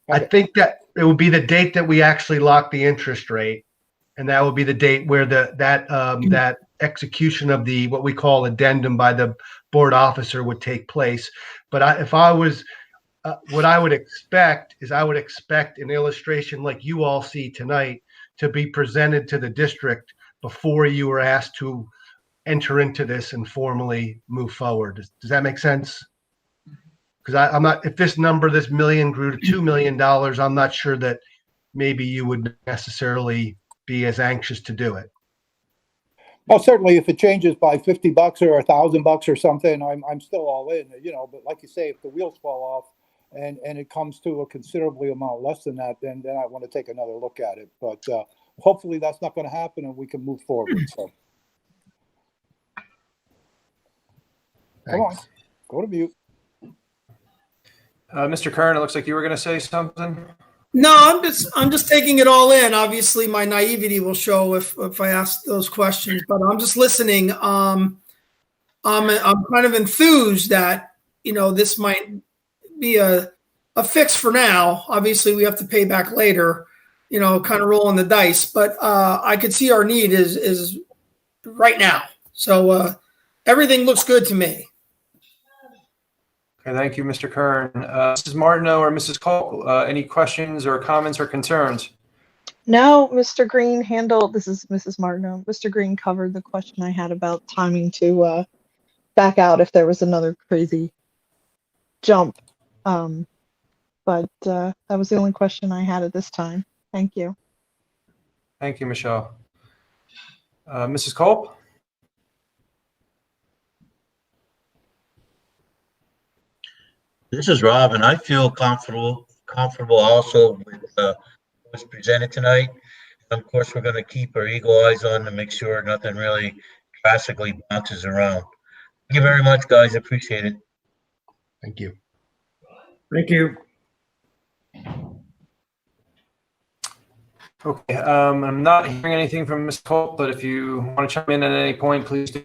I think that it would be the date that we actually lock the interest rate. And that would be the date where that execution of the what we call addendum by the board officer would take place. But if I was, what I would expect is an illustration like you all see tonight to be presented to the district before you were asked to enter into this and formally move forward. Does that make sense? Because I'm not, if this million grew to $2 million, I'm not sure that maybe you would necessarily be as anxious to do it. Well, certainly if it changes by $50 or $1,000 or something, I'm still all in, but like you say, if the wheels fall off and it comes to a considerably amount less than that, then I want to take another look at it. But hopefully that's not going to happen and we can move forward. So come on, go to mute. Mr. Kern, it looks like you were going to say something. No, I'm just taking it all in. Obviously, my naivety will show if I ask those questions, but I'm just listening. I'm kind of enthused that this might be a fix for now. Obviously, we have to pay back later. Kind of rolling the dice, but I could see our need is right now. So everything looks good to me. Okay, thank you, Mr. Kern. Mrs. Martineau or Mrs. Cole, any questions or comments or concerns? No, Mr. Green handled, this is Mrs. Martineau. Mr. Green covered the question I had about timing to back out if there was another crazy jump. But that was the only question I had at this time. Thank you. Thank you, Michelle. Mrs. Culp? This is Rob, and I feel comfortable also with what's presented tonight. Of course, we're going to keep our eagle eyes on to make sure nothing really drastically bounces around. Thank you very much, guys. Appreciate it. Thank you. Thank you. Okay, I'm not hearing anything from Ms. Colt, but if you want to chime in at any point, please do.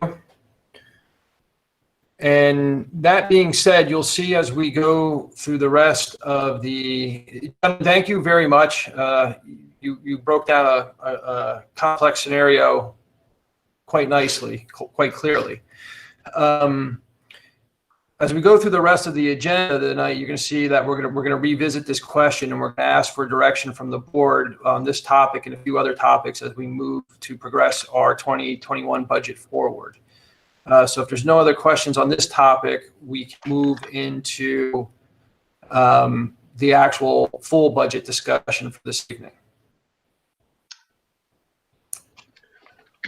And that being said, you'll see as we go through the rest of the, thank you very much. You broke down a complex scenario quite nicely, quite clearly. As we go through the rest of the agenda tonight, you're going to see that we're going to revisit this question, and we're going to ask for direction from the board on this topic and a few other topics as we move to progress our 2021 budget forward. So if there's no other questions on this topic, we can move into the actual full budget discussion for this evening.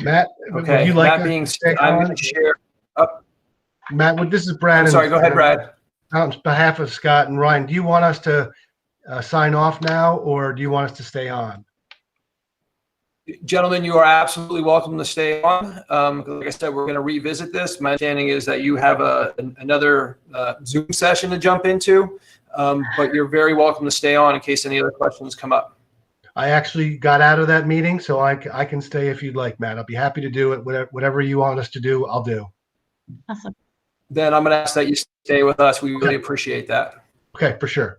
Matt, Okay, would you like that being said, I'm going to share. Matt, this is Brad. I'm sorry, go ahead, Brad. On behalf of Scott and Ryan, do you want us to sign off now, or do you want us to stay on? Gentlemen, you are absolutely welcome to stay on. Like I said, we're going to revisit this. My understanding is that you have another Zoom session to jump into, but you're very welcome to stay on in case any other questions come up. I actually got out of that meeting, so I can stay if you'd like, Matt. I'll be happy to do it. Whatever you want us to do, I'll do. Awesome. Then I'm going to ask that you stay with us. We really appreciate that. Okay, for sure.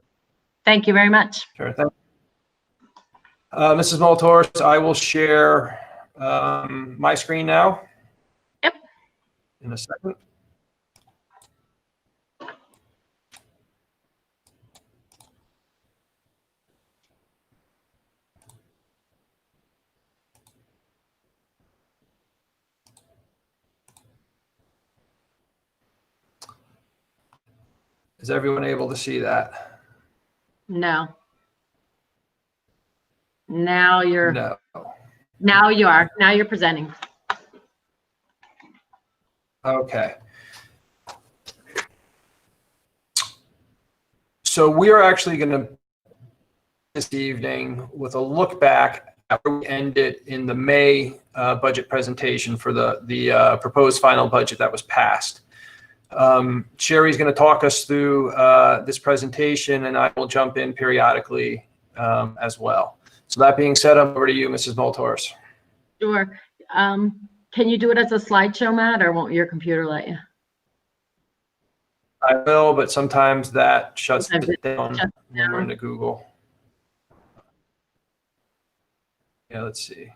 Thank you very much. Sure. Thank you. Mrs. Moltors, I will share my screen now. Yep. In a second. Is everyone able to see that? No. Now you're. No. Now you are. Now you're presenting. Okay. So we are actually going to this evening with a look back at where we ended in the May budget presentation for the proposed final budget that was passed. Sherry's going to talk us through this presentation, and I will jump in periodically as well. So that being said, I'm over to you, Mrs. Moltors. Sure. Can you do it as a slideshow, Matt, or won't your computer let you? I will, but sometimes that shuts Sometimes it down shuts when we're down. into Google. Yeah, let's see.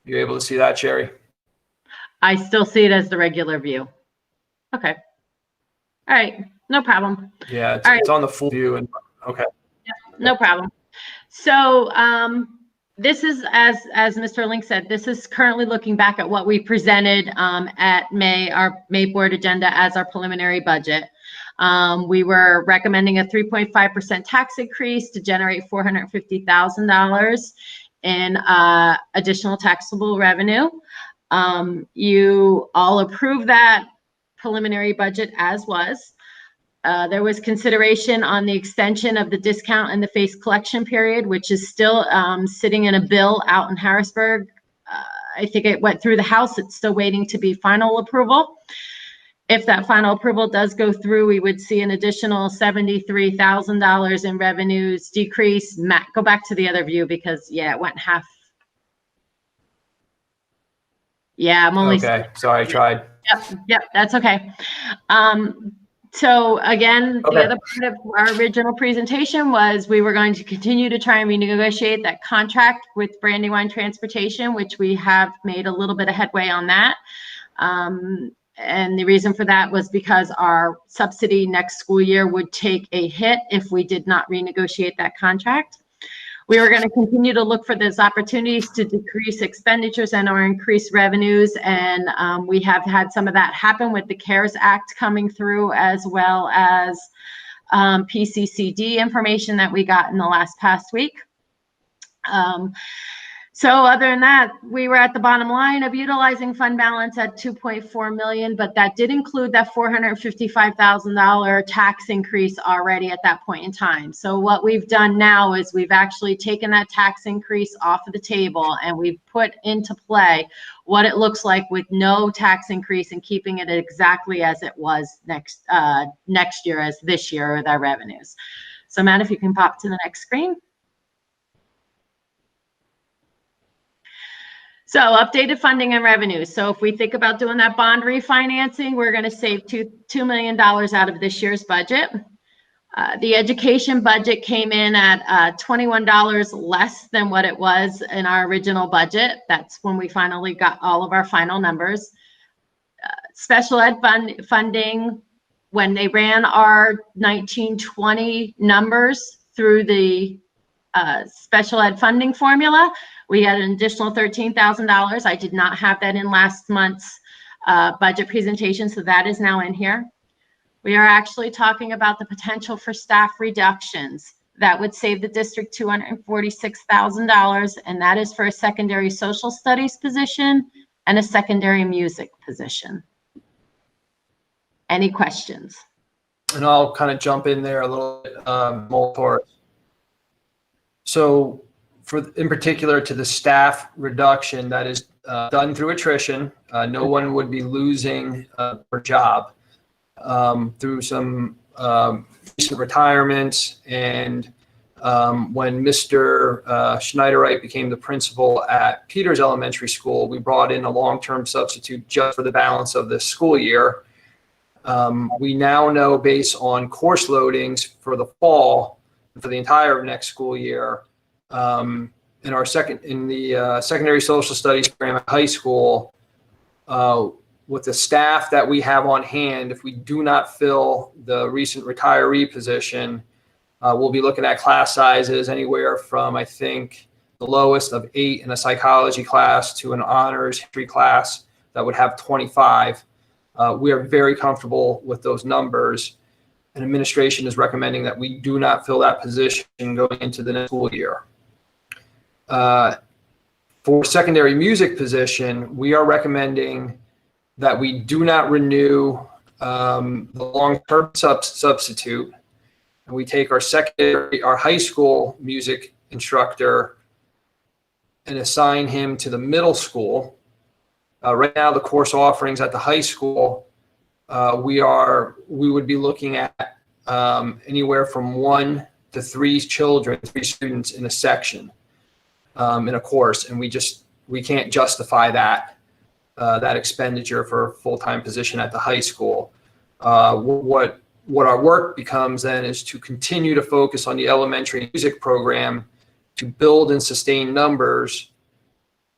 You're able to see that, Sherry? I still see it as the regular view. Okay. All right. No problem. Yeah, it's, All right. it's on the full view. And okay. No problem. So this is, as Mr. Link said, this is currently looking back at what we presented at our May board agenda as our preliminary budget. We were recommending a 3.5% tax increase to generate $450,000 in additional taxable revenue. You all approved that preliminary budget as was. There was consideration on the extension of the discount and the face collection period, which is still sitting in a bill out in Harrisburg. I think it went through the House. It's still waiting to be final approval. If that final approval does go through, we would see an additional $73,000 in revenues decrease. Matt, go back to the other view because, yeah, it went half. Yeah, I'm only. Okay, sorry, I tried. Yep, that's okay. So again, Okay. the other part of our original presentation was we were going to continue to try and renegotiate that contract with Brandywine Transportation, which we have made a little bit of headway on that. And the reason for that was because our subsidy next school year would take a hit if we did not renegotiate that contract. We were going to continue to look for those opportunities to decrease expenditures and or increase revenues. And we have had some of that happen with the CARES Act coming through, as well as PCCD information that we got in the past week. So other than that, we were at the bottom line of utilizing fund balance at 2.4 million, but that did include that $455,000 tax increase already at that point in time. So what we've done now is we've actually taken that tax increase off of the table and we've put into play what it looks like with no tax increase and keeping it exactly as it was next year as this year with our revenues. So Matt, if you can pop to the next screen. So updated funding and revenues. So if we think about doing that bond refinancing, we're going to save $2 million out of this year's budget. The education budget came in at $21 less than what it was in our original budget. That's when we finally got all of our final numbers. Special ed funding, when they ran our 1920 numbers through the special ed funding formula, we had an additional $13,000. I did not have that in last month's budget presentation, so that is now in here. We are actually talking about the potential for staff reductions. That would save the district $246,000, and that is for a secondary social studies position and a secondary music position. Any questions? And I'll kind of jump in there a little bit more. So in particular to the staff reduction that is done through attrition, no one would be losing their job through some recent retirements. And when Mr. Schneiderite became the principal at Peters Elementary School, we brought in a long-term substitute just for the balance of this school year. We now know, based on course loadings for the fall, for the entire next school year, in the secondary social studies program at high school, with the staff that we have on hand, if we do not fill the recent retiree position, we'll be looking at class sizes anywhere from, I think, the lowest of 8 in a psychology class to an honors history class that would have 25. We are very comfortable with those numbers, and administration is recommending that we do not fill that position going into the next school year. For secondary music position, we are recommending that we do not renew the long-term substitute, and we take our high school music instructor and assign him to the middle school. Right now, the course offerings at the high school, we would be looking at anywhere from 1 to 3 students in a section in a course, and we can't justify that expenditure for a full-time position at the high school. What our work becomes then is to continue to focus on the elementary music program to build and sustain numbers,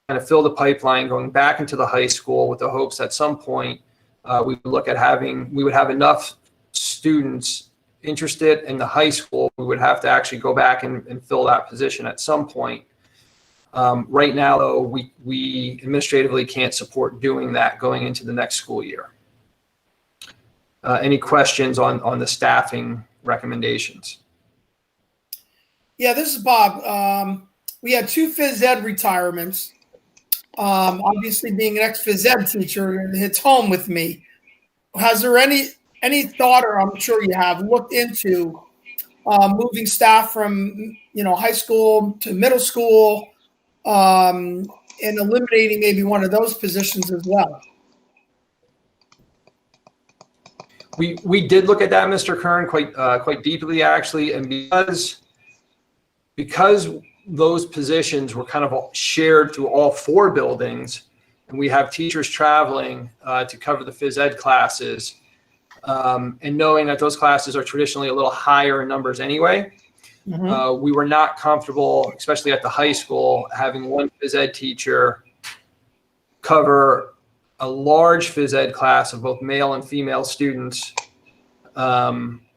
kind of fill the pipeline going back into the high school with the hopes at some point we would have enough students interested in the high school. We would have to actually go back and fill that position at some point. Right now, though, we administratively can't support doing that going into the next school year. Any questions on the staffing recommendations? Yeah, this is Bob. We had 2 phys ed retirements. Obviously, being an ex-phys ed teacher, it hits home with me. Has there any thought, or I'm sure you have, looked into moving staff from high school to middle school, and eliminating maybe one of those positions as well? We did look at that, Mr. Kern, quite deeply, actually, and because those positions were kind of shared through all 4 buildings, and we have teachers traveling to cover the phys ed classes, and knowing that those classes are traditionally a little higher in numbers anyway, we were not comfortable, especially at the high school, having one phys ed teacher cover a large phys ed class of both male and female students.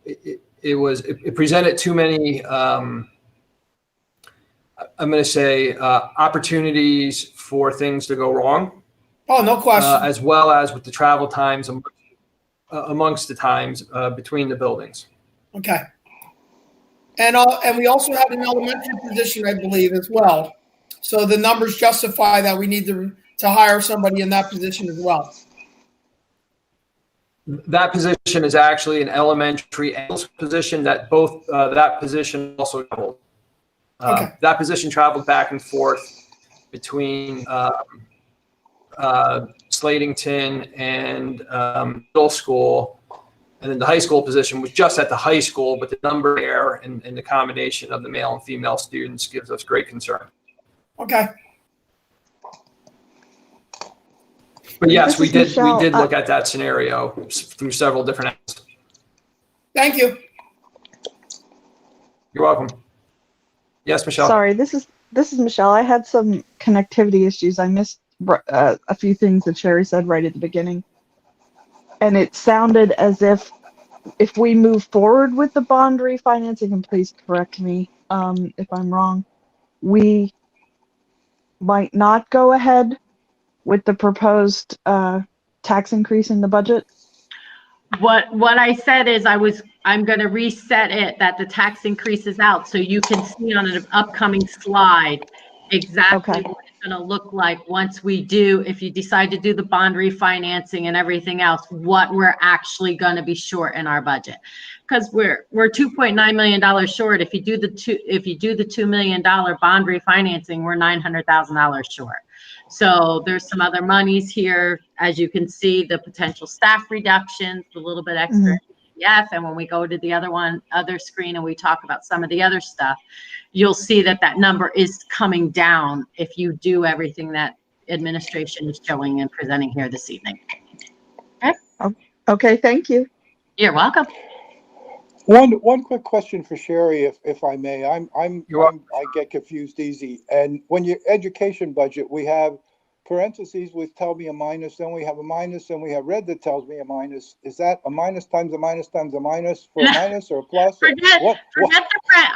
It presented too many, I'm going to say, opportunities for things to go wrong. Oh, no question. As well as with the travel times amongst the times between the buildings. Okay. And we also had an elementary position, I believe, as well. So the numbers justify that we need to hire somebody in that position as well. That position is actually an elementary position that both, that position also traveled. Okay. That position traveled back and forth between Slatington and middle school. And then the high school position was just at the high school, but the number there and the combination of the male and female students gives us great concern. Okay. But yes, This we is did Michelle. look at that scenario through several different angles. Thank you. You're welcome. Yes, Michelle. Sorry, this is Michelle. I had some connectivity issues. I missed a few things that Sherry said right at the beginning. And it sounded as if we move forward with the bond refinancing, and please correct me if I'm wrong, we might not go ahead with the proposed tax increase in the budget. What I said is I'm going to reset it that the tax increase is out, so you can see on an upcoming slide exactly what it's going to look like once we do, if you decide to do the bond refinancing and everything else, what we're actually going to be short in our budget. Because we're $2.9 million short. If you do the $2 million bond refinancing, we're $900,000 short. So there's some other monies here, as you can see, the potential staff reductions, a little bit extra. Yeah, and when we go to the other screen and we talk about some of the other stuff, you'll see that number is coming down if you do everything that administration is showing and presenting here this evening. Okay. Okay, thank you. You're welcome. One quick question for Sherry, if I may. I get confused easy. And when your education budget, we have parentheses which tell me a minus, then we have a minus, and we have red that tells me a minus. Is that a minus times a minus times a minus for a minus or a plus? Forget the print.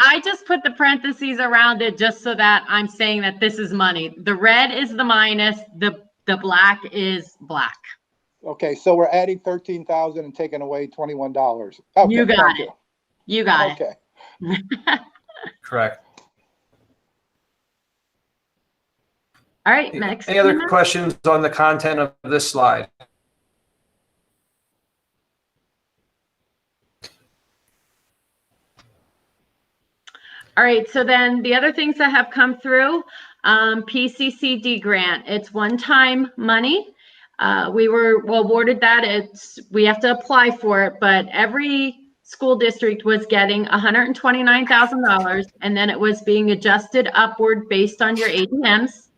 I just put the parentheses around it just so that I'm saying that this is money. The red is the minus, the black is black. Okay, so we're adding 13,000 and taking away $21. Okay, You got it. You got it. Correct. All right, next. Any other questions on the content of this slide? All right, so then the other things that have come through, PCCD grant, it's one-time money. We were awarded that. We have to apply for it, but every school district was getting $129,000, and then it was being adjusted upward based on your ADMs.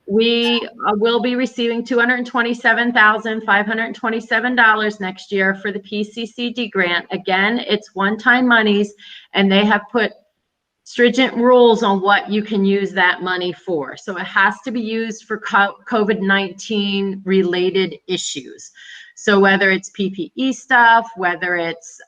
We will be receiving $227,527 next year for the PCCD grant. Again, it's one-time monies, and they have put stringent rules on what you can use that money for. So it has to be used for COVID-19 related issues. So whether it's PPE stuff, whether it's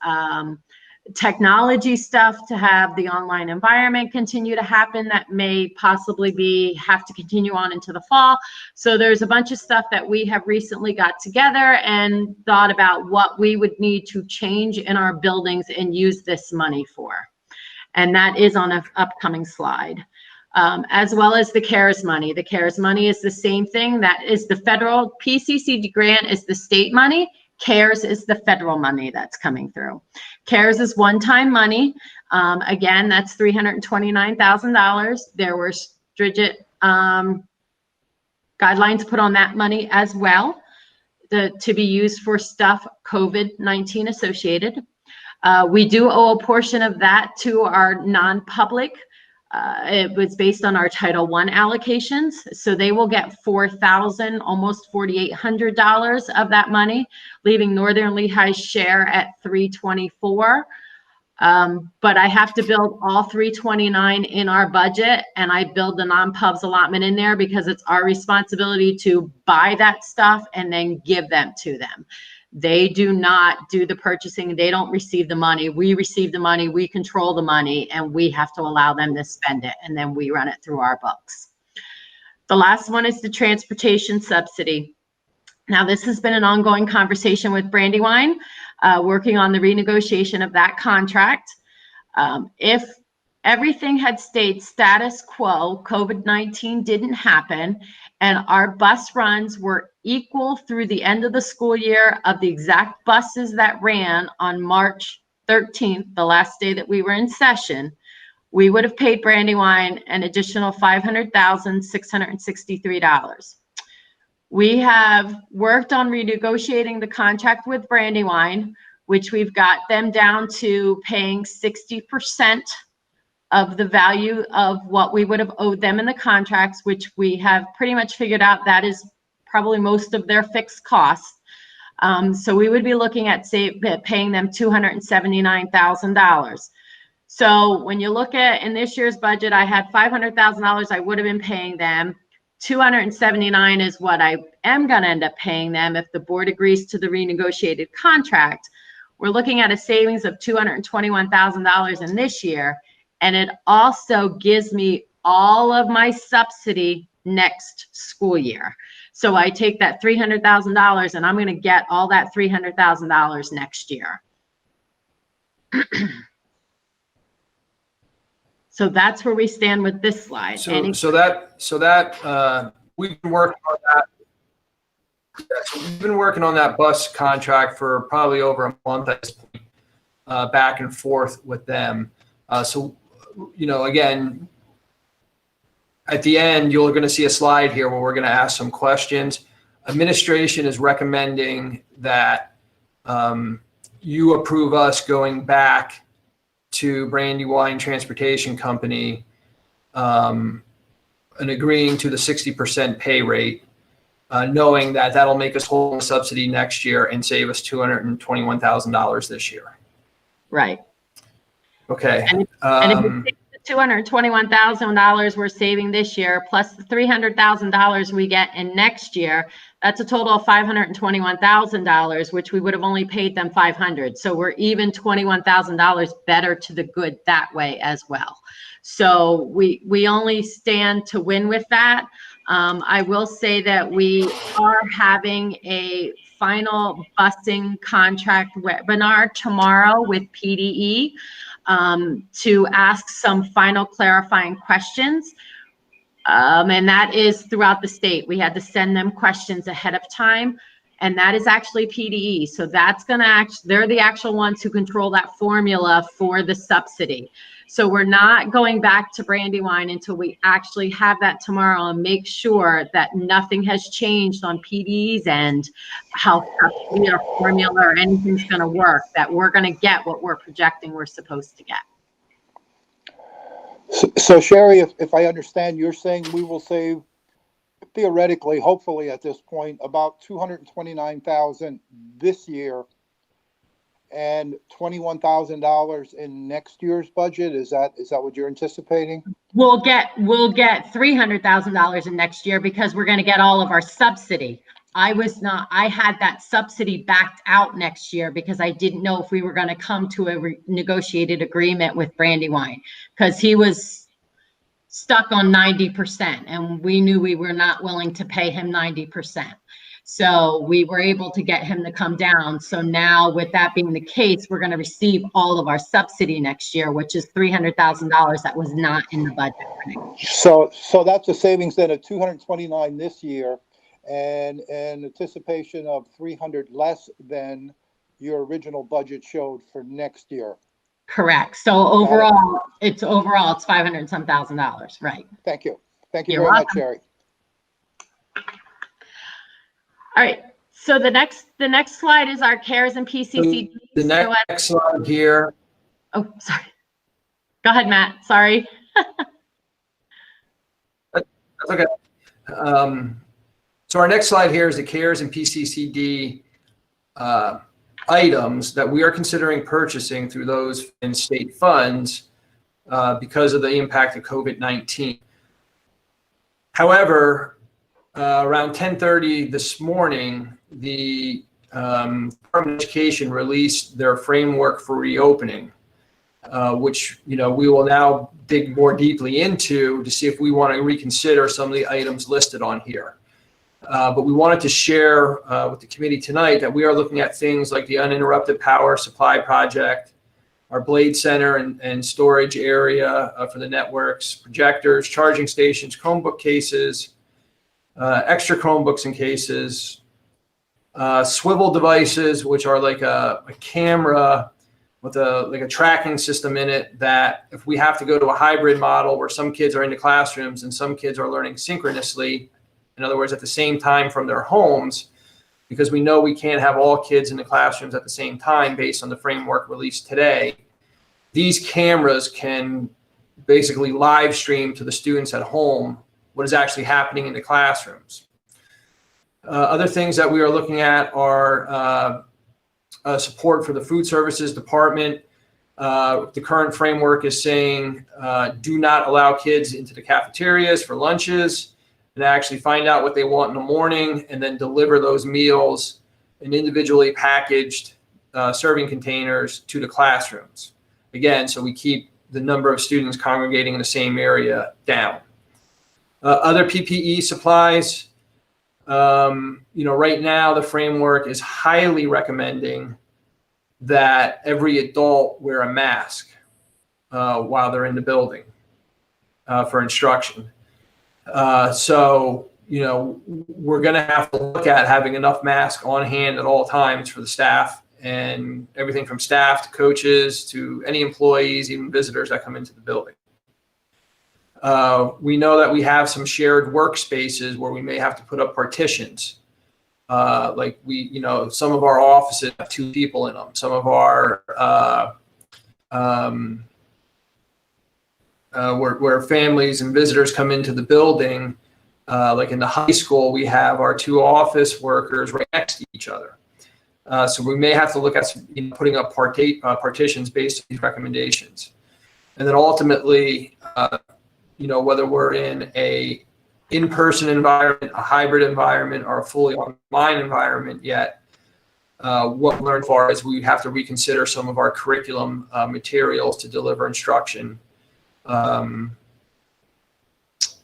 technology stuff to have the online environment continue to happen that may possibly have to continue on into the fall. So there's a bunch of stuff that we have recently got together and thought about what we would need to change in our buildings and use this money for. And that is on an upcoming slide, as well as the CARES money. The CARES money is the same thing. That is the federal. PCCD grant is the state money. CARES is the federal money that's coming through. CARES is one-time money. Again, that's $329,000. There were stringent guidelines put on that money as well to be used for stuff COVID-19 associated. We do owe a portion of that to our non-public. It was based on our Title I allocations. So they will get $4,000, almost $4,800 of that money, leaving Northern Lehigh's share at $324. But I have to build all $329 in our budget, and I build the non-pubs allotment in there because it's our responsibility to buy that stuff and then give them to them. They do not do the purchasing. They don't receive the money. We receive the money. We control the money, and we have to allow them to spend it, and then we run it through our books. The last one is the transportation subsidy. Now, this has been an ongoing conversation with Brandywine, working on the renegotiation of that contract. If everything had stayed status quo. COVID-19 didn't happen, and our bus runs were equal through the end of the school year of the exact buses that ran on March 13th, the last day that we were in session, we would have paid Brandywine an additional $500,663. We have worked on renegotiating the contract with Brandywine, which we've got them down to paying 60% of the value of what we would have owed them in the contracts, which we have pretty much figured out that is probably most of their fixed costs. So we would be looking at paying them $279,000. So when you look at in this year's budget, I had $500,000 I would have been paying them. 279 is what I am going to end up paying them if the board agrees to the renegotiated contract. We're looking at a savings of $221,000 in this year. And it also gives me all of my subsidy next school year. So I take that $300,000 and I'm going to get all that $300,000 next year. So that's where we stand with this slide. So that we've been working on that. So we've been working on that bus contract for probably over a month at this point, back and forth with them. So, you know, again, at the end, you're going to see a slide here where we're going to ask some questions. Administration is recommending that you approve us going back to Brandywine Transportation Company and agreeing to the 60% pay rate, knowing that that'll make us whole in subsidy next year and save us $221,000 this year. Right. Okay. And if you take the $221,000 we're saving this year, plus the $300,000 we get in next year, that's a total of $521,000, which we would have only paid them $500. So we're even $21,000 better to the good that way as well. So we only stand to win with that. I will say that we are having a final busing contract webinar tomorrow with PDE to ask some final clarifying questions. And that is throughout the state. We had to send them questions ahead of time. And that is actually PDE. So that's going to they're the actual ones who control that formula for the subsidy. So we're not going back to Brandywine until we actually have that tomorrow and make sure that nothing has changed on PDE's end, how subsidy or formula or anything's going to work, that we're going to get what we're projecting we're supposed to get. So Sherry, if I understand, you're saying we will save theoretically, hopefully at this point, about $229,000 this year and $21,000 in next year's budget. Is that what you're anticipating? We'll get $300,000 in next year because we're going to get all of our subsidy. I had that subsidy backed out next year because I didn't know if we were going to come to a negotiated agreement with Brandywine because he was stuck on 90% and we knew we were not willing to pay him 90%. So we were able to get him to come down. So now with that being the case, we're going to receive all of our subsidy next year, which is $300,000 that was not in the budget. So that's a savings then of $229 this year and an anticipation of 300 less than your original budget showed for next year. Correct. So overall, it's $500 and some thousand. Right. Thank you. Thank you You're very welcome. much, Sherry. All right. So the next slide is our CARES and PCCD. The next slide here. Oh, sorry. Go ahead, Matt. Sorry. That's okay. So our next slide here is the CARES and PCCD items that we are considering purchasing through those in state funds because of the impact of COVID-19. However, around 10:30 this morning, the Department of Education released their framework for reopening, which we will now dig more deeply into to see if we want to reconsider some of the items listed on here. But we wanted to share with the committee tonight that we are looking at things like the uninterrupted power supply project, our Blade Center and storage area for the networks, projectors, charging stations, Chromebook cases, extra Chromebooks and cases, swivel devices, which are like a camera with a tracking system in it, that if we have to go to a hybrid model where some kids are in the classrooms and some kids are learning synchronously, in other words, at the same time from their homes, because we know we can't have all kids in the classrooms at the same time based on the framework released today, these cameras can basically live stream to the students at home what is actually happening in the classrooms. Other things that we are looking at are support for the food services department. The current framework is saying do not allow kids into the cafeterias for lunches, and actually find out what they want in the morning and then deliver those meals in individually packaged serving containers to the classrooms. Again, so we keep the number of students congregating in the same area down. Other PPE supplies, right now the framework is highly recommending that every adult wear a mask while they're in the building for instruction. So we're going to have to look at having enough masks on hand at all times for the staff, and everything from staff to coaches to any employees, even visitors that come into the building. We know that we have some shared workspaces where we may have to put up partitions. Like some of our offices have 2 people in them. Some of our, where families and visitors come into the building, like in the high school, we have our 2 office workers right next to each other. So we may have to look at putting up partitions based on these recommendations. And then ultimately, whether we're in a in-person environment, a hybrid environment, or a fully online environment yet, what we learned far is we have to reconsider some of our curriculum materials to deliver instruction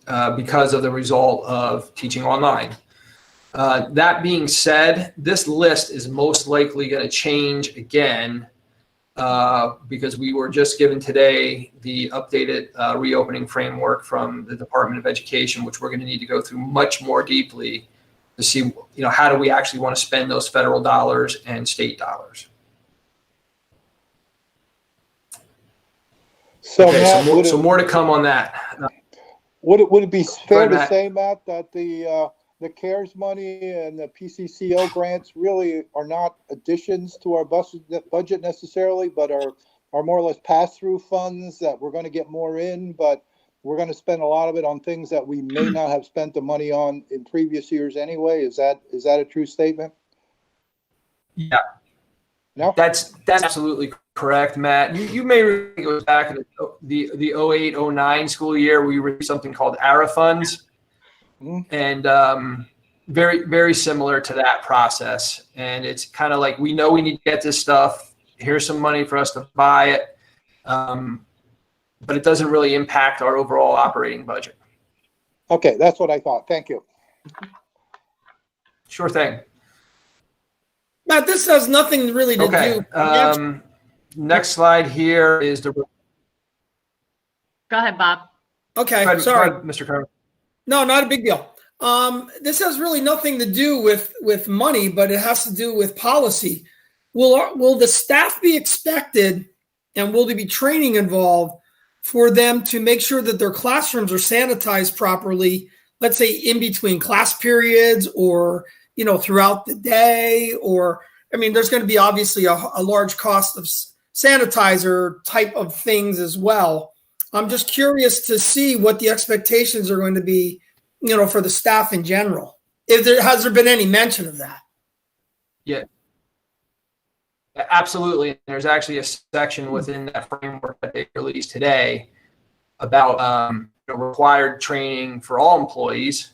because of the result of teaching online. That being said, this list is most likely going to change again because we were just given today the updated reopening framework from the Department of Education, which we're going to need to go through much more deeply to see, how do we actually want to spend those federal dollars and state dollars. So, okay, Matt, so more to come on that. Would it be fair to Matt. say, Matt, that the CARES money and the PCCO grants really are not additions to our budget necessarily, but are more or less pass-through funds that we're going to get more in, but we're going to spend a lot of it on things that we may not have spent the money on in previous years anyway? Is that a true statement? Yeah. No? That's absolutely correct, Matt. You may go back in the 08-09 school year, we received something called ARA funds. And very, very similar to that process. And it's kind of like, we know we need to get this stuff. Here's some money for us to buy it. But it doesn't really impact our overall operating budget. Okay, that's what I thought. Thank you. Sure thing. Matt, this has nothing really to do. Next slide here is the. Go ahead, Bob. Okay, Go ahead, sorry. go ahead, Mr. Kerr. No, not a big deal. This has really nothing to do with money, but it has to do with policy. Will the staff be expected, and will there be training involved for them to make sure that their classrooms are sanitized properly, let's say in between class periods or, throughout the day? Or, there's going to be obviously a large cost of sanitizer type of things as well. I'm just curious to see what the expectations are going to be, for the staff in general. Has there been any mention of that? Yeah, absolutely. There's actually a section within that framework that they released today about required training for all employees,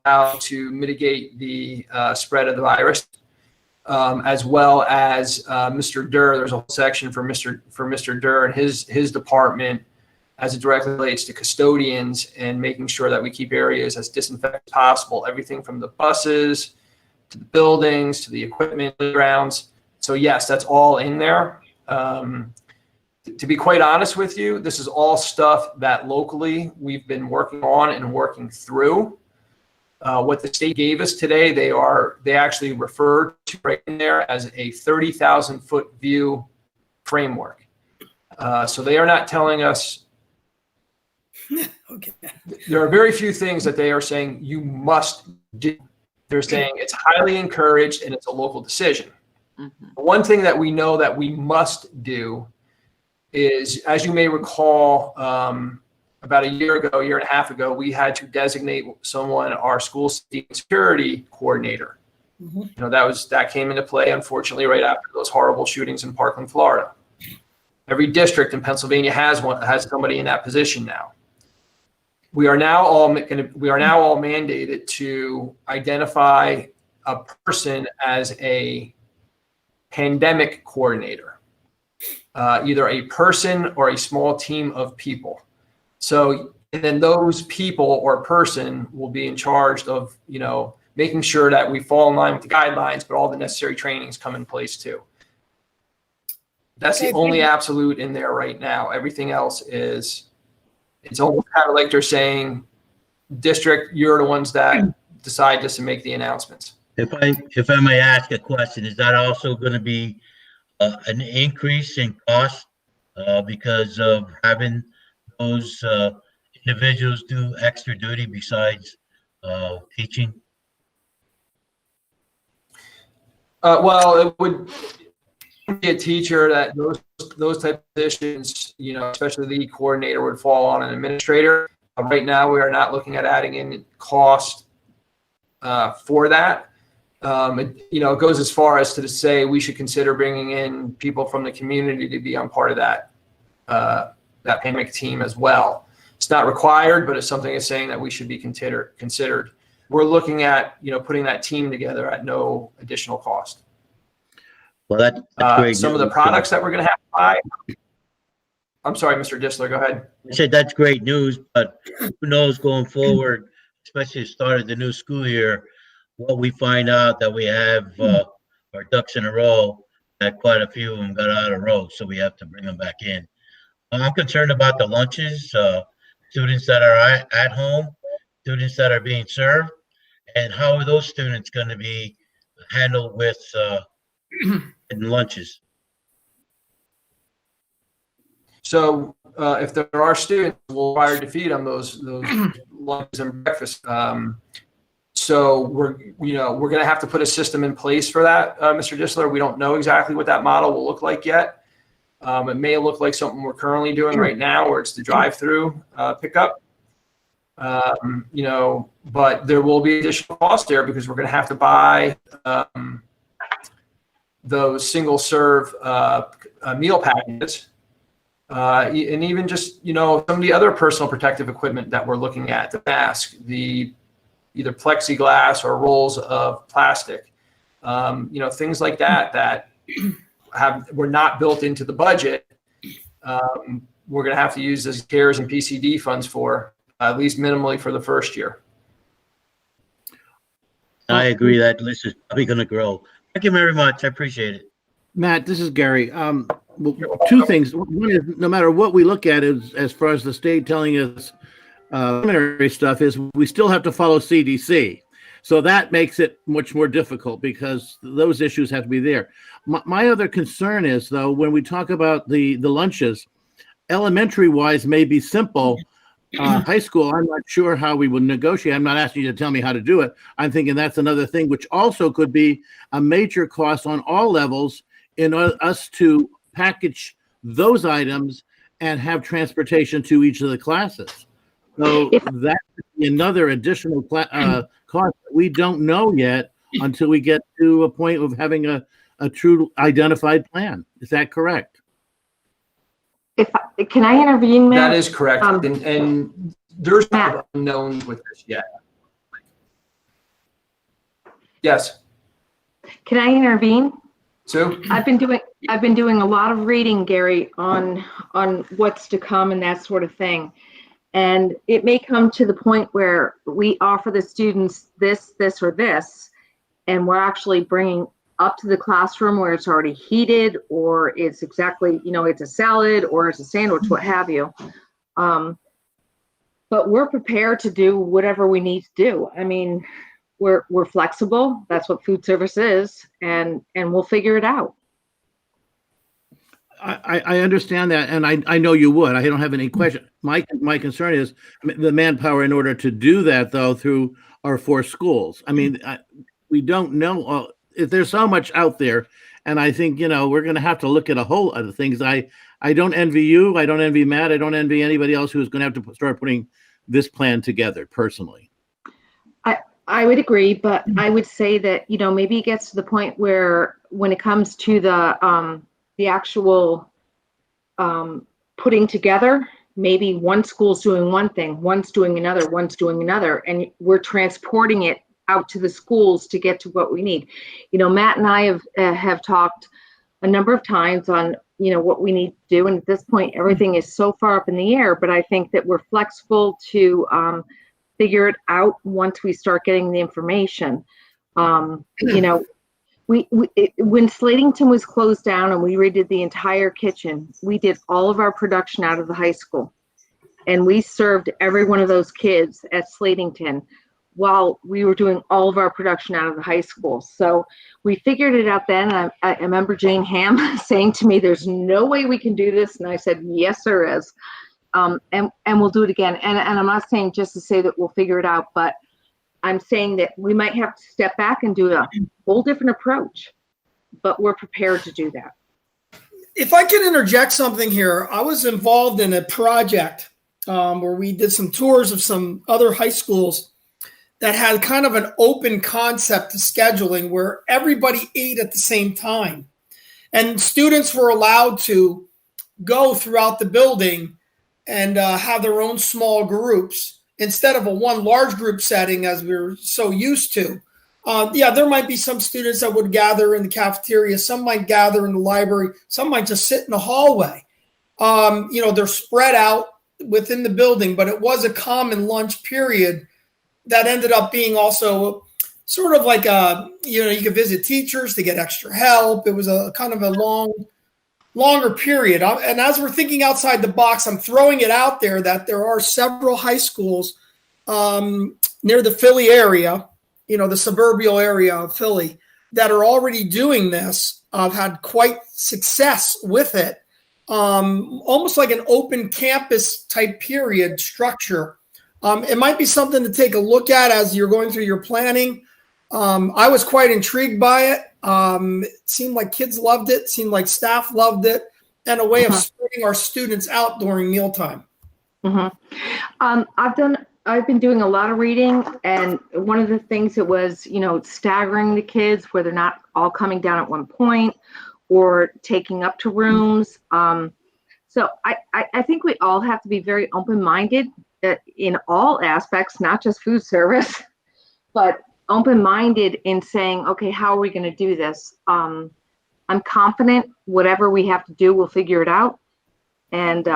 how to mitigate the spread of the virus, as well as Mr. Durr. There's a whole section for Mr. Durr and his department as it directly relates to custodians and making sure that we keep areas as disinfected as possible, everything from the buses to the buildings to the equipment grounds. So yes, that's all in there. to be quite honest with you, this is all stuff that locally we've been working on and working through. What the state gave us today, they actually referred to right in there as a 30,000 foot view framework. So they are not telling us. Okay. There are very few things that they are saying you must do. They're saying it's highly encouraged and it's a local decision. One thing that we know that we must do is, as you may recall, about a year and a half ago, we had to designate someone our school safety and security coordinator. You know, that came into play, unfortunately, right after those horrible shootings in Parkland, Florida. Every district in Pennsylvania has somebody in that position now. We are now all mandated to identify a person as a pandemic coordinator, either a person or a small team of people. So, and then those people or person will be in charge of, you know, making sure that we fall in line with the guidelines, but all the necessary trainings come in place too. That's the only absolute in there right now. Everything else is, it's almost kind of like they're saying, district, you're the ones that decide just to make the announcements. If I may ask a question, is that also going to be an increase in cost because of having those individuals do extra duty besides teaching? Well, it would be a teacher that those type of positions, you know, especially the coordinator, would fall on an administrator. Right now, we are not looking at adding in cost for that. It goes as far as to say we should consider bringing in people from the community to be on part of that pandemic team as well. It's not required, but it's something it's saying that we should be considered. We're looking at, putting that team together at no additional cost. Well, that's great. Some of the products that we're going to have to buy. I'm sorry, Mr. Disler, go ahead. I said that's great news, but who knows going forward, especially the start of the new school year, what we find out that we have our ducks in a row, that quite a few of them got out of a row, so we have to bring them back in. I'm concerned about the lunches, students that are at home, students that are being served, and how are those students going to be handled with lunches? So if there are students, we'll require to feed them those lunches and breakfast. So we're going to have to put a system in place for that, Mr. Disler. We don't know exactly what that model will look like yet. It may look like something we're currently doing right now, where it's the drive-through pickup. But there will be additional cost there because we're going to have to buy those single-serve meal packages. And even just, some of the other personal protective equipment that we're looking at, the mask, the either plexiglass or rolls of plastic, things like that were not built into the budget. We're going to have to use as CARES and PCD funds for, at least minimally, for the first year. I agree that list is probably going to grow. Thank you very much. I appreciate it. Matt, this is Gary. Well, two things. One is, no matter what we look at, as far as the state telling us preliminary stuff, is we still have to follow CDC. So that makes it much more difficult because those issues have to be there. My other concern is, though, when we talk about the lunches, elementary-wise may be simple. High school, I'm not sure how we would negotiate. I'm not asking you to tell me how to do it. I'm thinking that's another thing, which also could be a major cost on all levels in us to package those items and have transportation to each of the classes. So that could be another additional cost that we don't know yet until we get to a point of having a true identified plan. Is that correct? Can I intervene, Matt? That is correct. And there's no unknowns with this yet. Yes. Can I intervene? Sue? I've been doing a lot of reading, Gary, on what's to come and that sort of thing. And it may come to the point where we offer the students this, or this, and we're actually bringing up to the classroom where it's already heated, or it's exactly, it's a salad or it's a sandwich, what have you. But we're prepared to do whatever we need to do. I mean, we're flexible. That's what food service is, and we'll figure it out. I understand that, and I know you would. I don't have any question. My concern is the manpower in order to do that, though, through our 4 schools. I mean, we don't know if there's so much out there, and I think we're going to have to look at a whole other things. I don't envy you. I don't envy Matt. I don't envy anybody else who's going to have to start putting this plan together. Personally, I would agree, but I would say that maybe it gets to the point where when it comes to the actual putting together, maybe one school's doing one thing, one's doing another, and we're transporting it out to the schools to get to what we need. Matt and I have talked a number of times on what we need to do, and at this point everything is so far up in the air, but I think that we're flexible to figure it out once we start getting the information. When Slatington was closed down and we redid the entire kitchen, we did all of our production out of the high school, and we served every one of those kids at Slatington while we were doing all of our production out of the high school. So we figured it out then. I remember Jane Ham saying to me, "There's no way we can do this," and I said, "Yes, there is." And we'll do it again. And I'm not saying just to say that we'll figure it out, but I'm saying that we might have to step back and do a whole different approach, but we're prepared to do that. If I could interject something here, I was involved in a project where we did some tours of some other high schools that had kind of an open concept to scheduling where everybody ate at the same time. And students were allowed to go throughout the building and have their own small groups instead of a one large group setting as we're so used to. There might be some students that would gather in the cafeteria. Some might gather in the library. Some might just sit in the hallway. They're spread out within the building, but it was a common lunch period that ended up being also sort of like you could visit teachers to get extra help. It was a kind of a longer period. And as we're thinking outside the box, I'm throwing it out there that there are several high schools near the Philly area, the suburbial area of Philly, that are already doing this. I've had quite success with it. Almost like an open campus type period structure. It might be something to take a look at as you're going through your planning. I was quite intrigued by it. It seemed like kids loved it, seemed like staff loved it, and a way of spreading our students out during mealtime. I've been doing a lot of reading, and one of the things that was, staggering the kids where they're not all coming down at one point or taking up to rooms. So I think we all have to be very open-minded in all aspects, not just food service, but open-minded in saying, okay, how are we going to do this? I'm confident whatever we have to do, we'll figure it out. And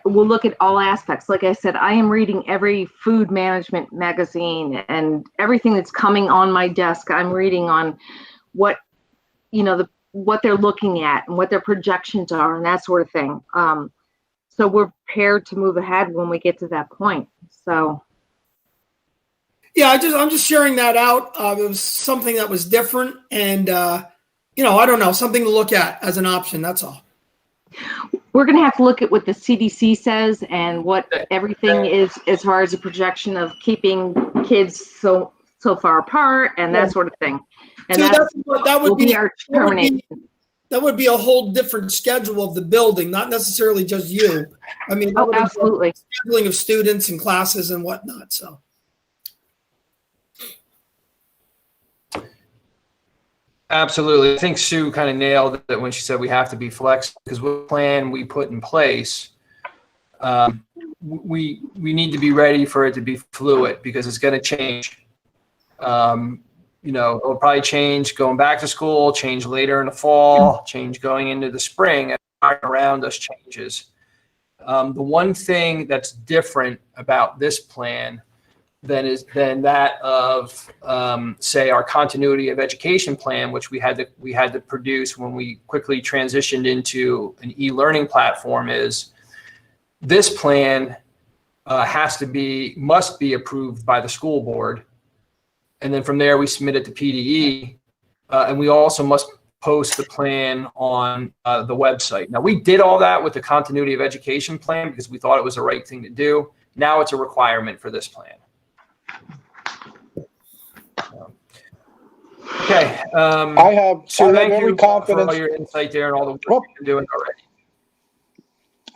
we'll look at all aspects. Like I said, I am reading every food management magazine and everything that's coming on my desk. I'm reading on what, what they're looking at and what their projections are and that sort of thing. So we're prepared to move ahead when we get to that point. So. Yeah, I'm just sharing that out. It was something that was different, and I don't know, something to look at as an option. That's all. We're going to have to look at what the CDC says and what everything is as far as a projection of keeping kids so far apart and that sort of thing. And that would be our determination. That would be a whole different schedule of the building, not necessarily just you. I mean, absolutely, scheduling of students and classes and whatnot. So. Absolutely. I think Sue kind of nailed it when she said we have to be flexible because what plan we put in place, we need to be ready for it to be fluid because it's going to change. It'll probably change going back to school, change later in the fall, change going into the spring, and around us changes. The one thing that's different about this plan than that of say our continuity of education plan, which we had to produce when we quickly transitioned into an e-learning platform. Is this plan must be approved by the school board, and then from there we submit it to PDE, and we also must post the plan on the website. Now, we did all that with the continuity of education plan because we thought it was the right thing to do. Now it's a requirement for this plan. Okay. So thank you for all your insight there and all the work you're doing already.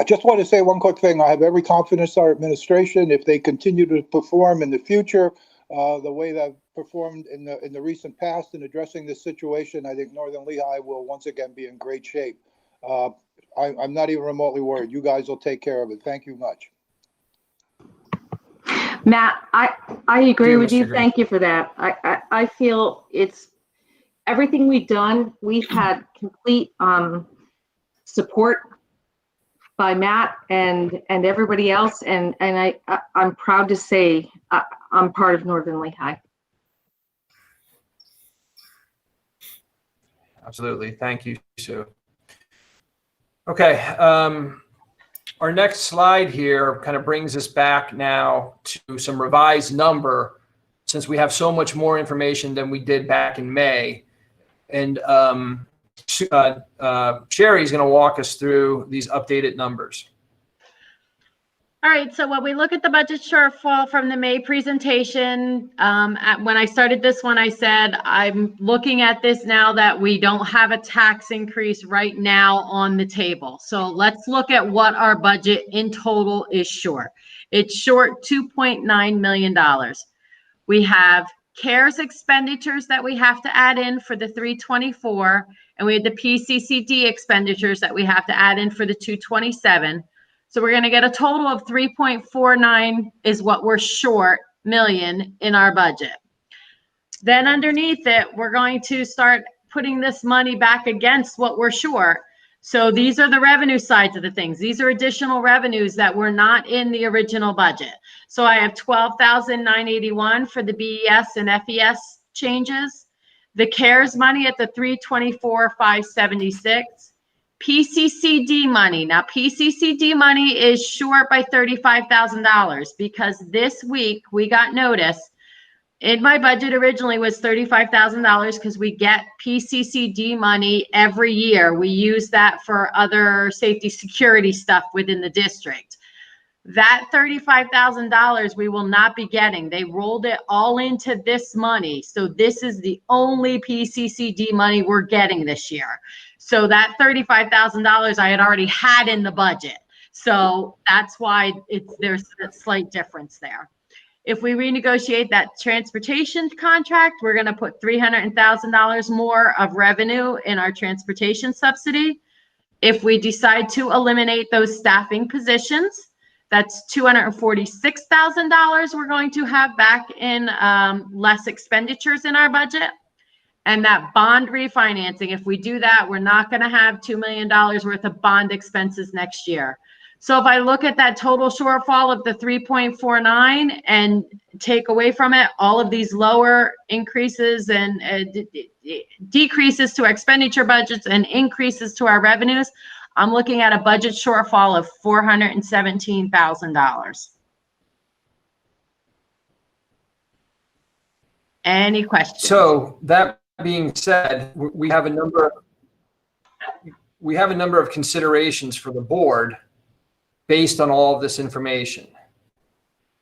I just want to say one quick thing. I have every confidence in our administration. If they continue to perform in the future the way they've performed in the recent past in addressing this situation, I think Northern Lehigh will once again be in great shape. I'm not even remotely worried. You guys will take care of it. Thank you much. Matt, I agree with you. Mr. Green. Thank you for that. I feel it's everything we've done. We've had complete support by Matt and everybody else, and I'm proud to say I'm part of Northern Lehigh. Absolutely. Thank you, Sue. Okay. Our next slide here kind of brings us back now to some revised number, since we have so much more information than we did back in May. And Sherry's going to walk us through these updated numbers. All right, so when we look at the budget shortfall from the May presentation, when I started this one, I said, I'm looking at this now that we don't have a tax increase right now on the table. So let's look at what our budget in total is short. It's short $2.9 million. We have CARES expenditures that we have to add in for the 324, and we had the PCCD expenditures that we have to add in for the 227. So we're going to get a total of 3.49 is what we're short million in our budget. Then underneath it, we're going to start putting this money back against what we're short. So these are the revenue sides of the things. These are additional revenues that were not in the original budget. So I have $12,981 for the BES and FES changes. The CARES money at the 324,576. PCCD money. Now, PCCD money is short by $35,000 because this week we got notice. In my budget originally was $35,000 because we get PCCD money every year. We use that for other safety security stuff within the district. That $35,000 we will not be getting. They rolled it all into this money. So this is the only PCCD money we're getting this year. So that $35,000 I had already had in the budget. So that's why there's a slight difference there. If we renegotiate that transportation contract, we're going to put $300,000 more of revenue in our transportation subsidy. If we decide to eliminate those staffing positions, that's $246,000 we're going to have back in less expenditures in our budget. And that bond refinancing, if we do that, we're not going to have $2 million worth of bond expenses next year. So if I look at that total shortfall of the 3.49 and take away from it all of these lower increases and decreases to our expenditure budgets and increases to our revenues, I'm looking at a budget shortfall of $417,000. Any questions? So that being said, we have a number of considerations for the board based on all of this information.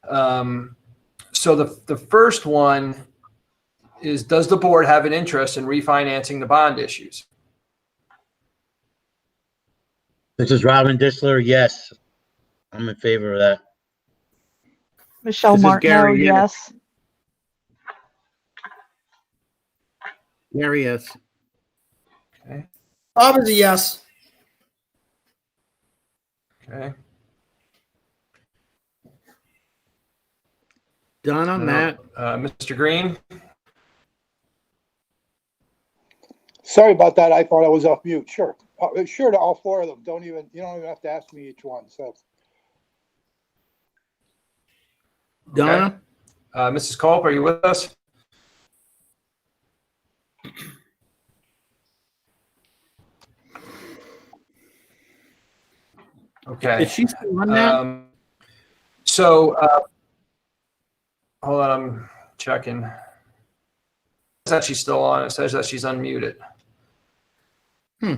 So the first one is, does the board have an interest in refinancing the bond issues? This is Robin Disler. Yes, I'm in favor of that. Michelle This is Martineau, Gary, yes. Gary, yes. Okay. Bob is a yes. Okay. Donna, Matt, Mr. Green. Sorry about that. I thought I was off mute. Sure. Sure to all four of them. You don't even have to ask me each one. So Donna, Mrs. Culp, are you with us? Okay. Is she still on that? Hold on, I'm checking. It says she's still on. It says that she's unmuted. She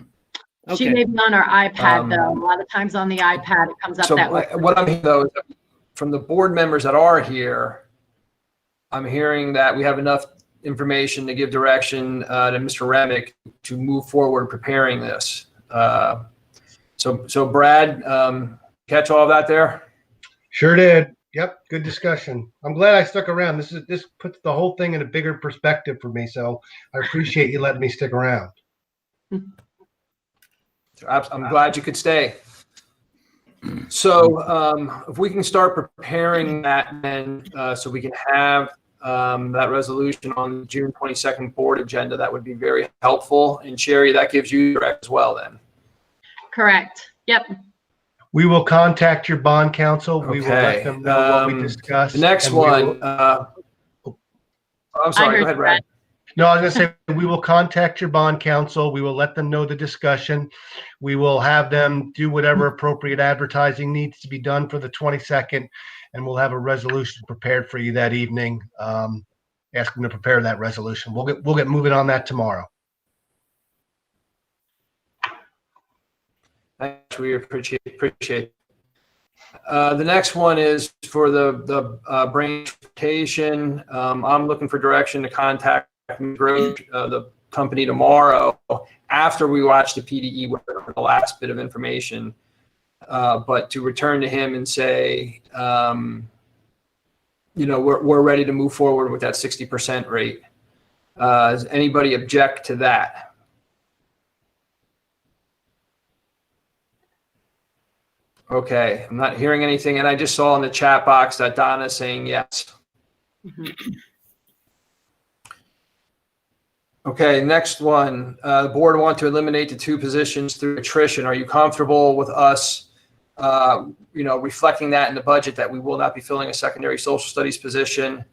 Okay. may be on her iPad though. A lot of times on the iPad, it comes up So that way. what I'm hearing though, is that from the board members that are here, I'm hearing that we have enough information to give direction to Mr. Remick to move forward preparing this. So Brad, catch all of that there? Sure did. Yep, good discussion. I'm glad I stuck around. This puts the whole thing in a bigger perspective for me, so I appreciate you letting me stick around. I'm glad you could stay. So if we can start preparing that then, so we can have that resolution on the June 22nd board agenda, that would be very helpful. And Sherry, that gives you direct as well then. Correct. Yep. We will contact your bond counsel. We will let them know what we discussed. The next and we one, will- I'm sorry, go ahead, Brad. No, I was going to say, we will contact your bond counsel. We will let them know the discussion. We will have them do whatever appropriate advertising needs to be done for the 22nd, and we'll have a resolution prepared for you that evening. Ask them to prepare that resolution. We'll get moving on that tomorrow. Thanks, we appreciate it. The next one is for the brain transportation. I'm looking for direction to contact the company tomorrow after we watch the PDE with the last bit of information, but to return to him and say, we're ready to move forward with that 60% rate. Does anybody object to that? Okay, I'm not hearing anything, and I just saw in the chat box that Donna's saying yes. Okay, next one. The board want to eliminate the 2 positions through attrition. Are you comfortable with us, reflecting that in the budget that we will not be filling a secondary social studies position,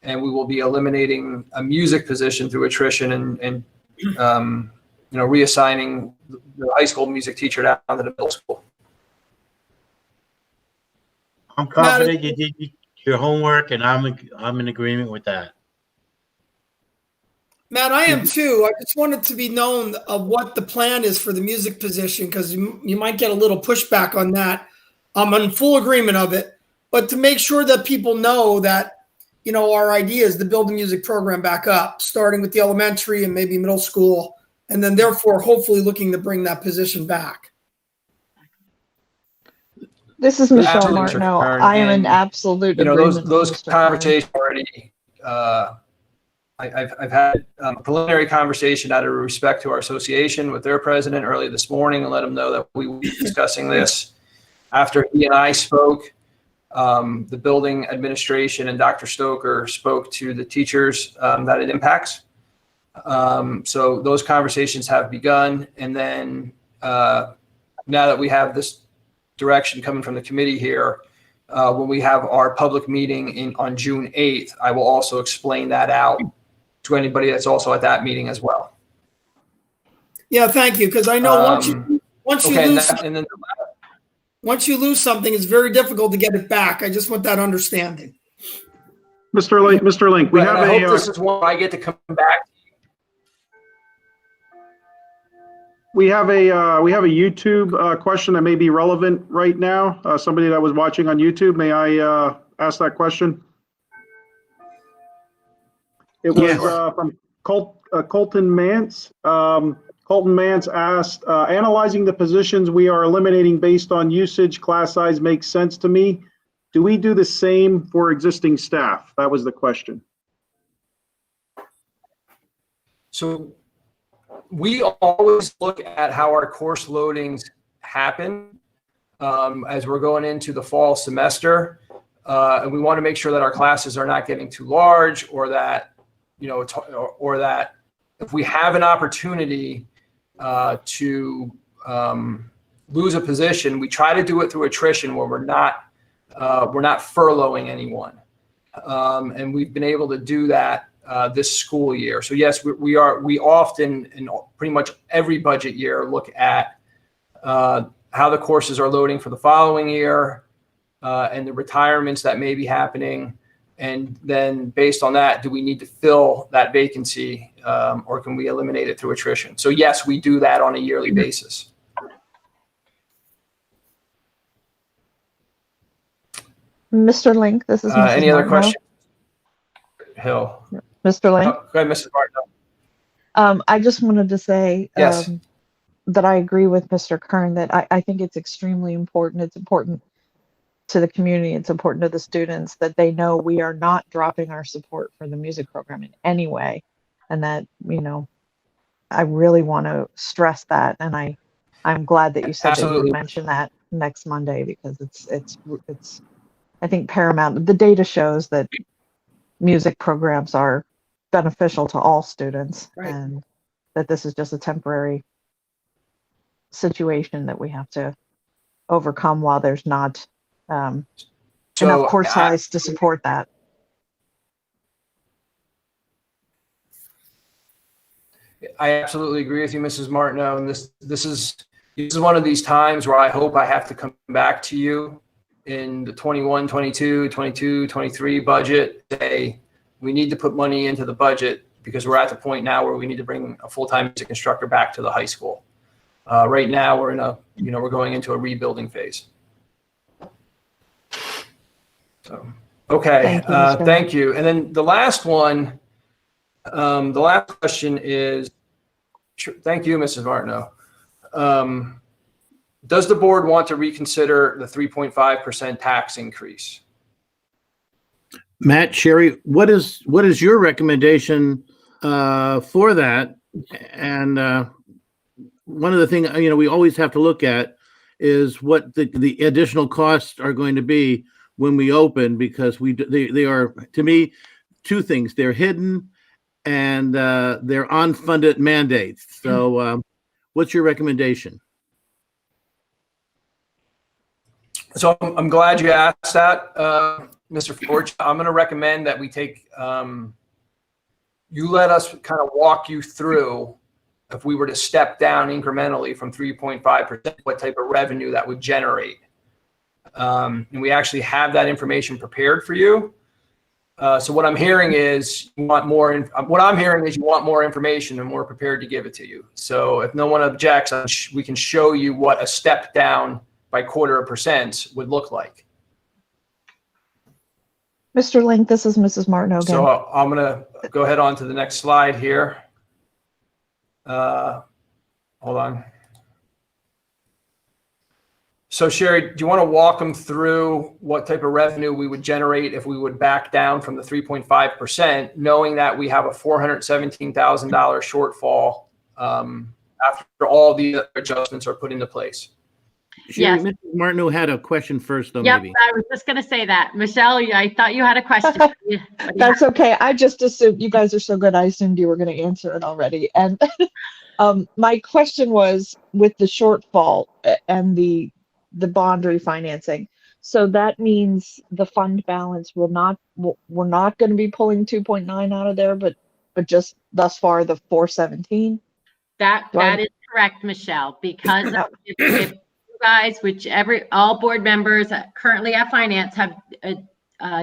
and we will be eliminating a music position through attrition and reassigning the high school music teacher down to the middle school? I'm confident you did your homework, and I'm in agreement with that. Matt, I am too. I just want it to be known of what the plan is for the music position, because you might get a little pushback on that. I'm in full agreement of it, but to make sure that people know that, our idea is to build the music program back up, starting with the elementary and maybe middle school, and then therefore hopefully looking to bring that position back. This is Michelle Absolutely, Martineau. Karen. I am in And, absolute agreement. those with Mr. Karen. conversations already. I've had a preliminary conversation out of respect to our association with their president early this morning, and let them know that we will be discussing this. After he and I spoke, the building administration and Dr. Stoker spoke to the teachers that it impacts. So those conversations have begun. And then now that we have this direction coming from the committee here, when we have our public meeting on June 8th, I will also explain that out to anybody that's also at that meeting as well. Yeah, thank you. Because I know once you lose something, it's very difficult to get it back. I just want that understanding. Mr. Link, we have I hope a, this is one I get to come back. we have a YouTube question that may be relevant right now. Somebody that was watching on YouTube, may I ask that question? It was from Colton Mance. Colton Mance asked, analyzing the positions we are eliminating based on usage, class size makes sense to me. Do we do the same for existing staff? That was the question. So we always look at how our course loadings happen as we're going into the fall semester. And we want to make sure that our classes are not getting too large, or that, or that if we have an opportunity to lose a position, we try to do it through attrition where we're not furloughing anyone. And we've been able to do that this school year. So yes, we often, in pretty much every budget year, look at how the courses are loading for the following year and the retirements that may be happening. And then based on that, do we need to fill that vacancy or can we eliminate it through attrition? So yes, we do that on a yearly basis. Mr. Link, this is Mrs. Any other Martineau. questions? Hill. Mr. Link? Oh, go ahead, Mrs. Martineau. I just wanted to say Yes. that I agree with Mr. Kern that I think it's extremely important. It's important to the community. It's important to the students that they know we are not dropping our support for the music program in any way. And that, you know, I really want to stress that. And I'm glad that you said that you Absolutely. would mention that next Monday because it's I think paramount. The data shows that music programs are beneficial to all students and that this is just a temporary situation that we have to overcome while there's not enough course size to support that. I absolutely agree with you, Mrs. Martineau. And this is one of these times where I hope I have to come back to you in the 21, 22, 22, 23 budget, say we need to put money into the budget because we're at the point now where we need to bring a full-time music instructor back to the high school. Right now we're we're going into a rebuilding phase. So, okay. Thank you. And then the last one, the last question is, thank you, Mrs. Martineau. Does the board want to reconsider the 3.5% tax increase? Matt, Sherry, what is your recommendation for that? And one of the things we always have to look at is what the additional costs are going to be when we open, because they are, to me, two things: they're hidden and they're unfunded mandates. So, what's your recommendation? So I'm glad you asked that, Mr. Forge. I'm going to recommend that we take, you let us kind of walk you through if we were to step down incrementally from 3.5%, what type of revenue that would generate. And we actually have that information prepared for you. So what I'm hearing is you want more. What I'm hearing is you want more information, and we're prepared to give it to you. So if no one objects, we can show you what a step down by 0.25% would look like. Mr. Link, this is Mrs. Martineau again. So I'm going to go ahead on to the next slide here. Hold on. So Sherry, do you want to walk them through what type of revenue we would generate if we would back down from the 3.5%, knowing that we have a $417,000 shortfall after all the adjustments are put into place? Sherry, Yes. Mrs. Martineau had a question first, though, Yep, maybe. I was just going to say that. Michelle, I thought you had a question. That's okay. I just assumed you guys are so good. I assumed you were going to answer it already. And my question was with the shortfall and the bond refinancing. So that means the fund balance we're not going to be pulling 2.9 out of there, but just thus far the 417. That is correct, Michelle, because if you guys, all board members currently at finance have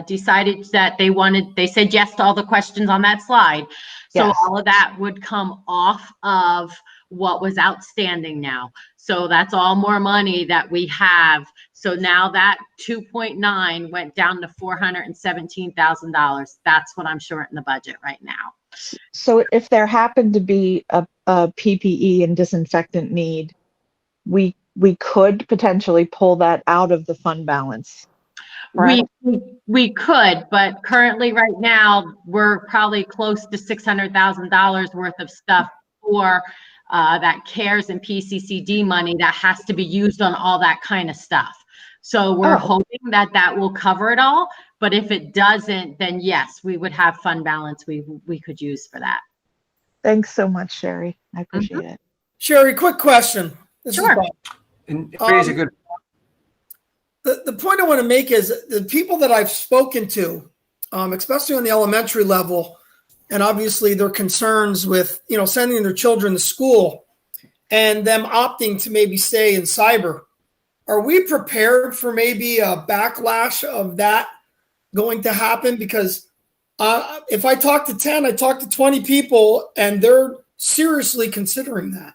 decided that they said yes to all the questions on that slide. So Yes. all of that would come off of what was outstanding now. So that's all more money that we have. So now that 2.9 went down to $417,000. That's what I'm short in the budget right now. So if there happened to be a PPE and disinfectant need, we could potentially pull that out of the fund balance. Right? We could, but currently right now, we're probably close to $600,000 worth of stuff for that CARES and PCCD money that has to be used on all that kind of stuff. So we're hoping that will cover it all. But if it doesn't, then yes, we would have fund balance we could use for that. Thanks so much, Sherry. I appreciate it. Sherry, quick question. This is Sure. Bob. And it raises a good. The point I want to make is the people that I've spoken to especially on the elementary level, and obviously their concerns with, sending their children to school and them opting to maybe stay in cyber. Are we prepared for maybe a backlash of that going to happen? Because if I talk to 10, I talk to 20 people, and they're seriously considering that.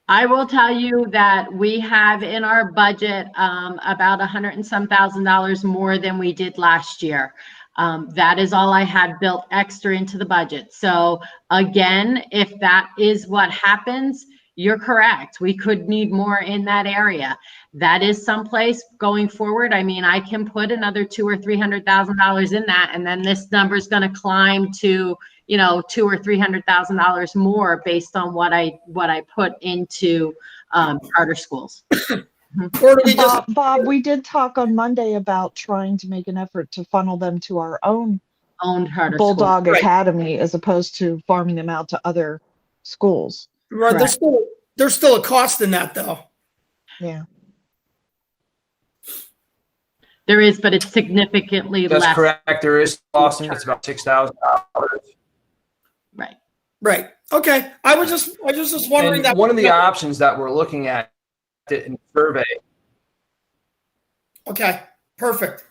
I will tell you that we have in our budget about $100 and some thousand more than we did last year. That is all I had built extra into the budget. So again, if that is what happens, you're correct. We could need more in that area. That is someplace going forward. I mean, I can put another $200,000 or $300,000 in that, and then this number is going to climb to, $200,000 or $300,000 more based on what I put into charter schools. Or do we just Bob, we did talk on Monday about trying to make an effort to funnel them to our own charter Bulldog school. Academy, as opposed to farming them out to other schools. Right, there's still a cost in that, though. Yeah. There is, but it's significantly That's less. correct. There is cost. It's about $6,000. Right. Right. Okay. I was just wondering And that one of the options that we're looking at in the survey. Okay. Perfect.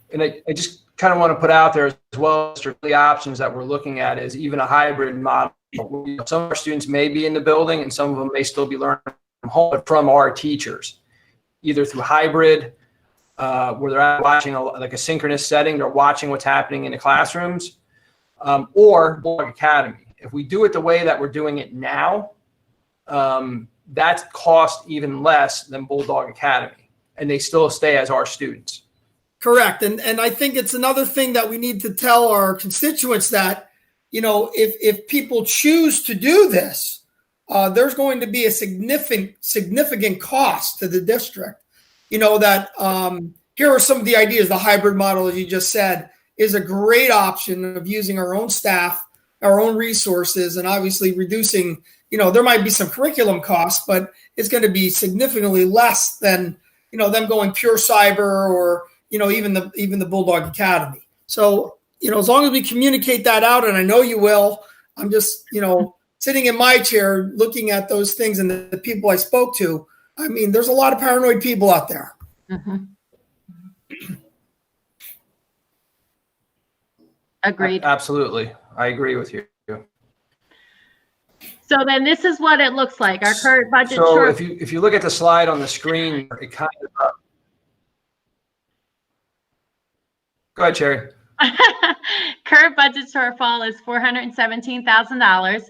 And I just kind of want to put out there as well, the options that we're looking at is even a hybrid model. Some of our students may be in the building and some of them may still be learning from home, but from our teachers, either through hybrid, where they're watching like a synchronous setting, they're watching what's happening in the classrooms, or Bulldog Academy. If we do it the way that we're doing it now, that costs even less than Bulldog Academy, and they still stay as our students. Correct. And I think it's another thing that we need to tell our constituents that, if people choose to do this, there's going to be a significant cost to the district. That here are some of the ideas. The hybrid model, as you just said, is a great option of using our own staff, our own resources, and obviously reducing, there might be some curriculum costs, but it's going to be significantly less than, them going pure cyber or, even the Bulldog Academy. So, as long as we communicate that out, and I know you will, I'm just, sitting in my chair looking at those things and the people I spoke to. I mean, there's a lot of paranoid people out there. Mm-hmm. Agreed. Absolutely. I agree with you. So then this is what it looks like. Our current budget. So if you look at the slide on the screen, it kind of go ahead, Sherry. Current budget shortfall is $417,000.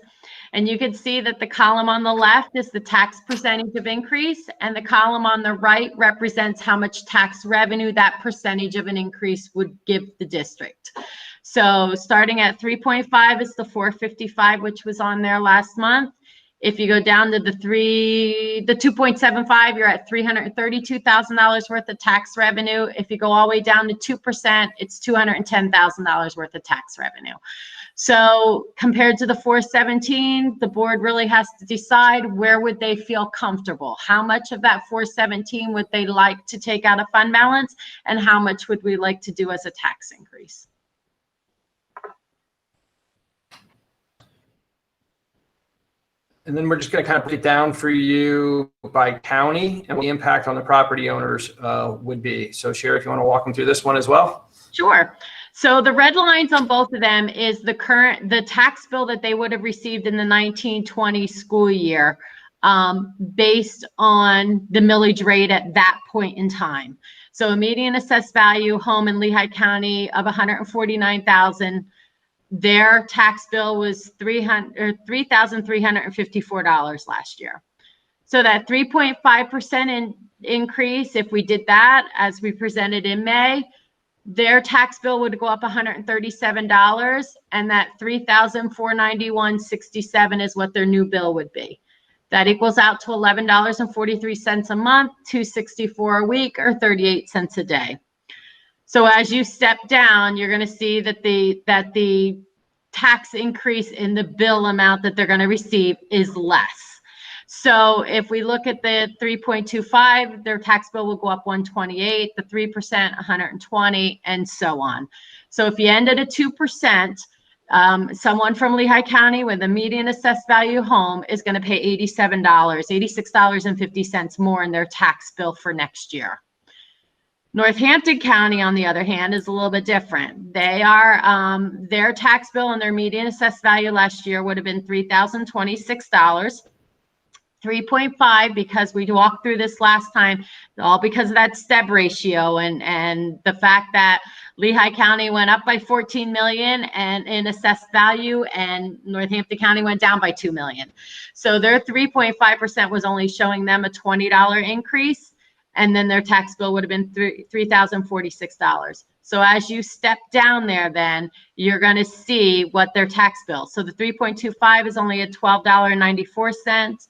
And you can see that the column on the left is the tax percentage of increase, and the column on the right represents how much tax revenue that percentage of an increase would give the district. So starting at 3.5 is the 455, which was on there last month. If you go down to the 2.75, you're at $332,000 worth of tax revenue. If you go all the way down to 2%, it's $210,000 worth of tax revenue. So compared to the 417, the board really has to decide where would they feel comfortable. How much of that 417 would they like to take out of fund balance, and how much would we like to do as a tax increase? And then we're just going to kind of break it down for you by county and what the impact on the property owners would be. So Sherry, if you want to walk them through this one as well. Sure. So the red lines on both of them is the tax bill that they would have received in the 1920 school year, based on the millage rate at that point in time. So a median assessed value home in Lehigh County of $149,000. Their tax bill was $3,354 last year. So that 3.5% increase, if we did that as we presented in May, their tax bill would go up $137, and that $3,491.67 is what their new bill would be. That equals out to $11.43 a month, $264 a week, or 38 cents a day. So as you step down, you're going to see that the tax increase in the bill amount that they're going to receive is less. So if we look at the 3.25, their tax bill will go up 128, the 3%, 120, and so on. So if you end at a 2%, someone from Lehigh County with a median assessed value home is going to pay $86.50 more in their tax bill for next year. Northampton County, on the other hand, is a little bit different. They are, their tax bill and their median assessed value last year would have been $3,026. 3.5 because we walked through this last time, all because of that STEB ratio and the fact that Lehigh County went up by 14 million and in assessed value, and Northampton County went down by 2 million. So their 3.5% was only showing them a $20 increase, and then their tax bill would have been $3,046. So as you step down there, then you're going to see what their tax bill. So the 3.25 is only a $12.94.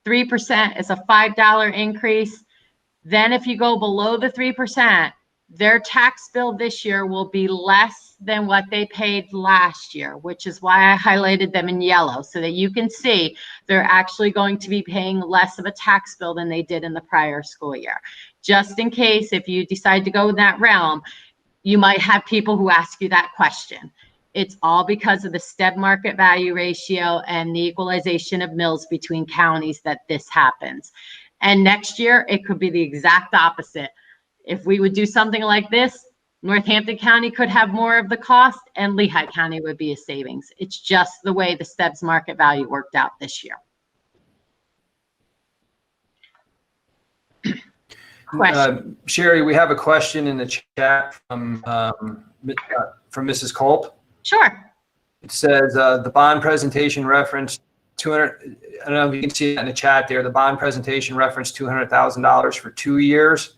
3% is a $5 increase. Then if you go below the 3%, their tax bill this year will be less than what they paid last year, which is why I highlighted them in yellow so that you can see they're actually going to be paying less of a tax bill than they did in the prior school year. Just in case, if you decide to go in that realm, you might have people who ask you that question. It's all because of the STEB market value ratio and the equalization of mills between counties that this happens. And next year, it could be the exact opposite. If we would do something like this, Northampton County could have more of the cost and Lehigh County would be a savings. It's just the way the STEB's market value worked out this year. Sherry, we have a question in the chat from Mrs. Culp. Sure. It says the bond presentation referenced 200. I don't know if you can see that in the chat there. The bond presentation referenced $200,000 for 2 years.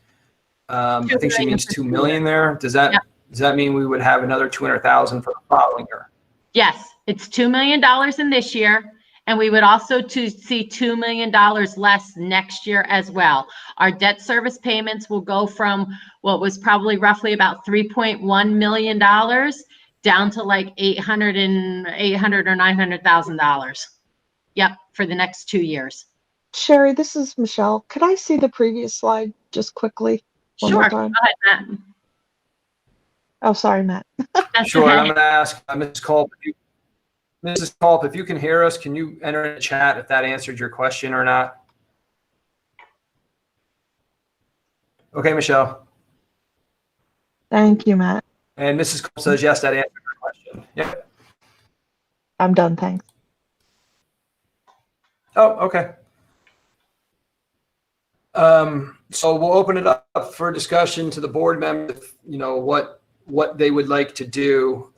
I think she means 2 million there. Does that mean we would have another 200,000 for the following year? Yes, it's $2 million in this year. And we would also see $2 million less next year as well. Our debt service payments will go from what was probably roughly about $3.1 million down to like $800 or $900,000. Yep, for the next 2 years. Sherry, this is Michelle. Could I see the previous slide just quickly? One more Sure. time? Go ahead, Matt. Oh, sorry, Matt. Sure. I'm going to ask Mrs. Culp. Mrs. Culp, if you can hear us, can you enter in the chat if that answered your question or not? Okay, Michelle. Thank you, Matt. And Mrs. Culp says, yes, that answered your question. Yep. I'm done, thanks. Oh, okay. So we'll open it up for discussion to the board members, you know, what they would like to do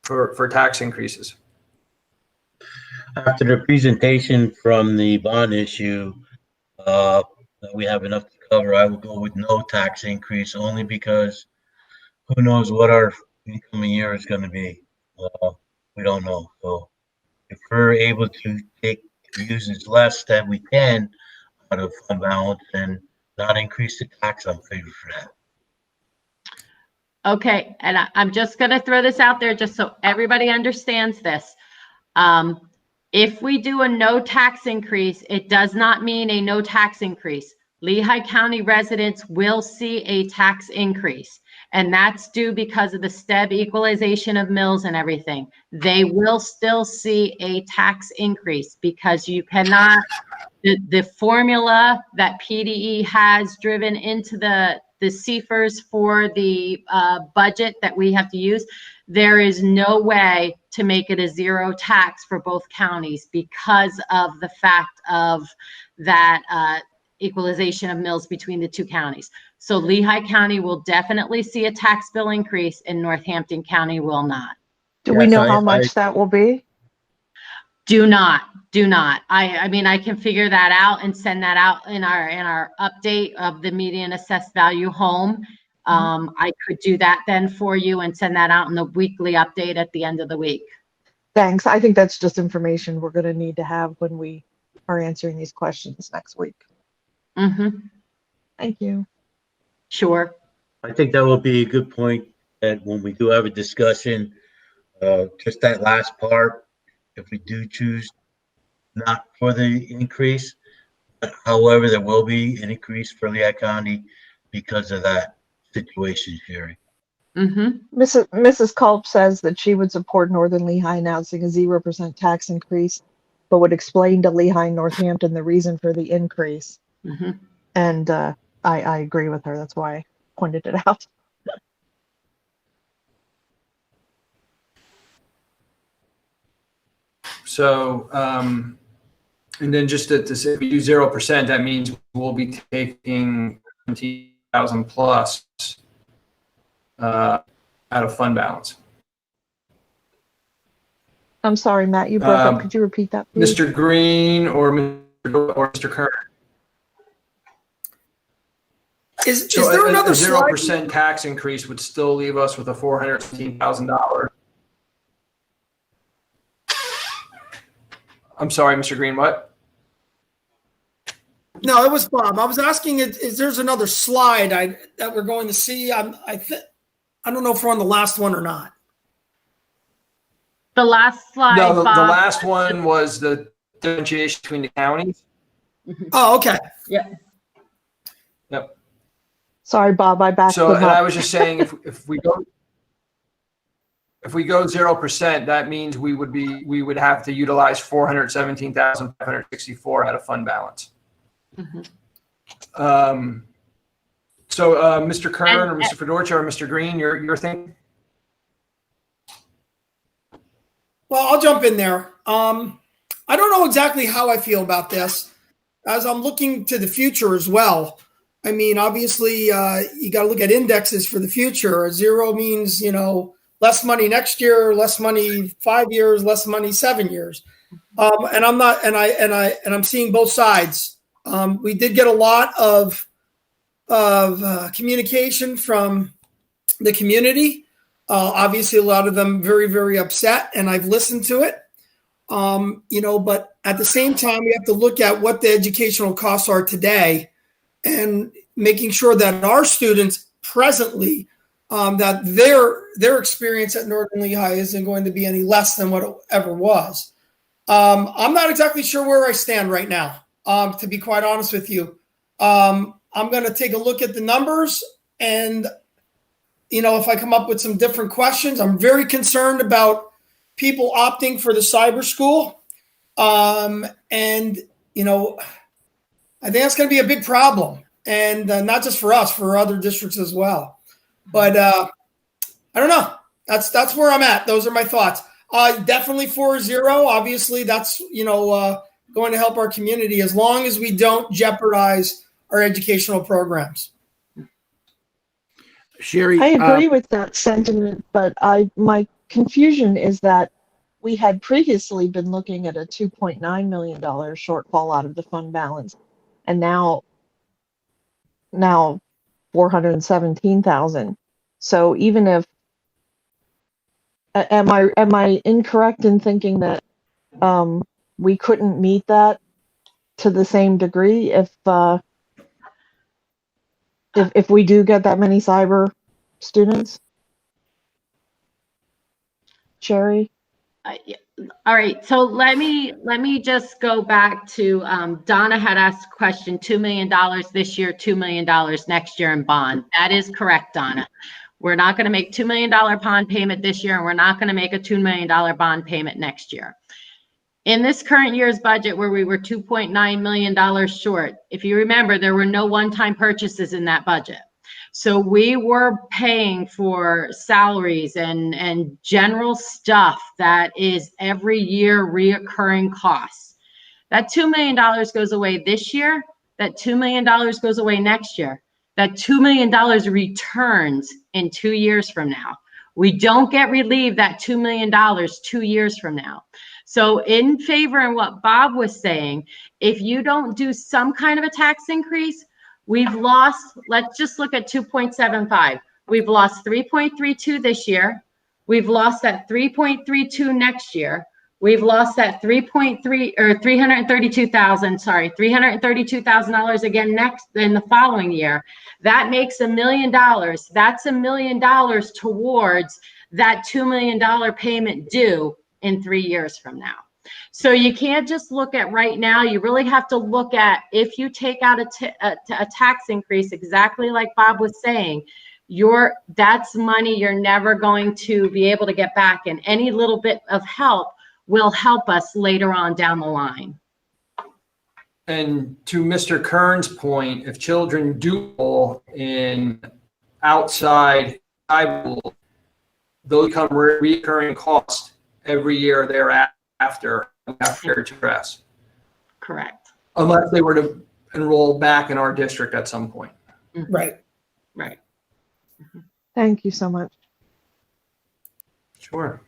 for tax increases. After the presentation from the bond issue, that we have enough to cover, I will go with no tax increase, only because who knows what our incoming year is going to be. We don't know. So if we're able to use as less that we can out of fund balance and not increase the tax, I'm favored for that. Okay, and I'm just going to throw this out there just so everybody understands this. If we do a no tax increase, it does not mean a no tax increase. Lehigh County residents will see a tax increase, and that's due because of the STEB equalization of mills and everything. They will still see a tax increase because you cannot, the formula that PDE has driven into the CFRs for the budget that we have to use, there is no way to make it a zero tax for both counties because of the fact of that equalization of mills between the two counties. So Lehigh County will definitely see a tax bill increase and Northampton County will not. Do we know how much that will be? Do not. I mean, I can figure that out and send that out in our update of the median assessed value home. I could do that then for you and send that out in the weekly update at the end of the week. Thanks. I think that's just information we're going to need to have when we are answering these questions next week. Mm-hmm. Thank you. Sure. I think that will be a good point that when we do have a discussion, just that last part, if we do choose not for the increase. However, there will be an increase for Lehigh County because of that situation, Sherry. Mm-hmm. Mrs. Culp says that she would support Northern Lehigh announcing a 0% tax increase, but would explain to Lehigh and Northampton the reason for the increase. Mm-hmm. And I agree with her. That's why I pointed it out. So, and then just to say, if we do 0%, that means we'll be taking 20,000 plus out of fund balance. I'm sorry, Matt, you broke up. Could you repeat that, please? Mr. Green or Mr. Kern? Is there another 0% tax increase would still leave us with a $415,000. I'm sorry, Mr. Green, what? No, it was Bob. I was asking is there's another slide that we're going to see. I don't know if we're on the last one or not. The last slide, No, the Bob. last one was the differentiation between the counties. Oh, okay. Yeah. Yep. Sorry, Bob, I backed So, them and up. I was just saying, if we go 0%, that means we would have to utilize 417,564 out of fund balance. Mm-hmm. So, Mr. Kern or Mr. Fedorcha or Mr. Green, your thing? Well, I'll jump in there. I don't know exactly how I feel about this as I'm looking to the future as well. I mean, obviously, you got to look at indexes for the future. A 0 means, less money next year, less money 5 years, less money 7 years. And I'm seeing both sides. We did get a lot of communication from the community. Obviously, a lot of them very, very upset, and I've listened to it. But at the same time, we have to look at what the educational costs are today and making sure that our students presently, that their experience at Northern Lehigh isn't going to be any less than what it ever was. I'm not exactly sure where I stand right now, to be quite honest with you. I'm going to take a look at the numbers and, if I come up with some different questions. I'm very concerned about people opting for the cyber school. I think that's going to be a big problem, and not just for us, for other districts as well. But I don't know. That's where I'm at. Those are my thoughts. Definitely 4-0. Obviously, that's going to help our community as long as we don't jeopardize our educational programs. Sherry, I agree with that sentiment, but my confusion is that we had previously been looking at a $2.9 million shortfall out of the fund balance, and now 417,000. So even if am I incorrect in thinking that we couldn't meet that to the same degree if we do get that many cyber students? Sherry? All right, so let me just go back to Donna had asked a question, $2 million this year, $2 million next year in bond. That is correct, Donna. We're not going to make $2 million bond payment this year, and we're not going to make a $2 million bond payment next year. In this current year's budget, where we were $2.9 million short, if you remember, there were no one-time purchases in that budget. So we were paying for salaries and general stuff that is every year reoccurring costs. That $2 million goes away this year. That $2 million goes away next year. That $2 million returns in 2 years from now. We don't get relieved that $2 million 2 years from now. So in favor of what Bob was saying, if you don't do some kind of a tax increase, we've lost, let's just look at 2.75. We've lost 3.32 this year. We've lost that 3.32 next year. We've lost that 3.3 or $332,000 again in the following year. That makes $1 million. That's $1 million towards that $2 million payment due in 3 years from now. So you can't just look at right now. You really have to look at, if you take out a tax increase, exactly like Bob was saying, that's money you're never going to be able to get back, and any little bit of help will help us later on down the line. And to Mr. Kern's point, if children do enroll in outside school, those become recurring costs every year thereafter to address. Correct. Unless they were to enroll back in our district at some point. Right. Right. Thank you so much. Sure.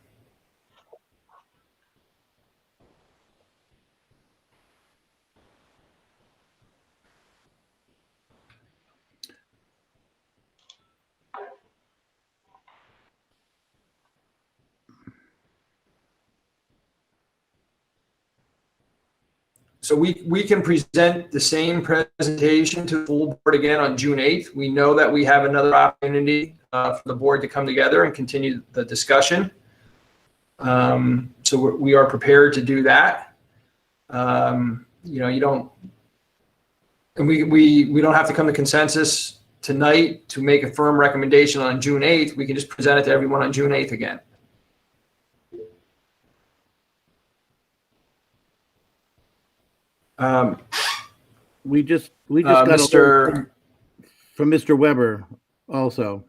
So we can present the same presentation to the full board again on June 8th. We know that we have another opportunity for the board to come together and continue the discussion. So we are prepared to do that. You don't, and we don't have to come to consensus tonight to make a firm recommendation on June 8th. We can just present it to everyone on June 8th again. We just got Mr. from Mr. Weber also.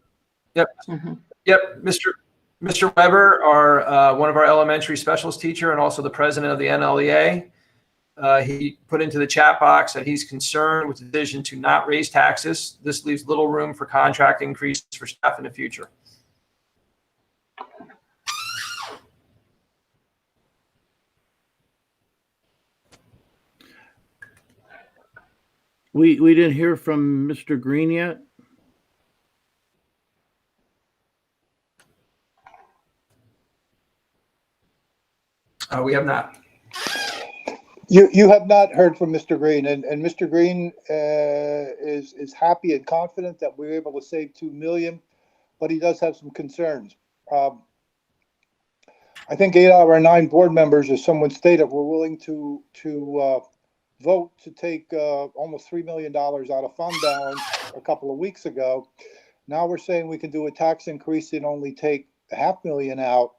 Yep. Yep. Mr. Weber, one of our elementary specialist teacher and also the president of the NLEA. He put into the chat box that he's concerned with the decision to not raise taxes. This leaves little room for contract increases for staff in the future. We didn't hear from Mr. Green yet. We have not. You have not heard from Mr. Green, and Mr. Green is happy and confident that we're able to save $2 million, but he does have some concerns. I think 8 out of our 9 board members, as someone stated, were willing to vote to take almost $3 million out of fund balance a couple of weeks ago. Now we're saying we can do a tax increase and only take $500,000 out.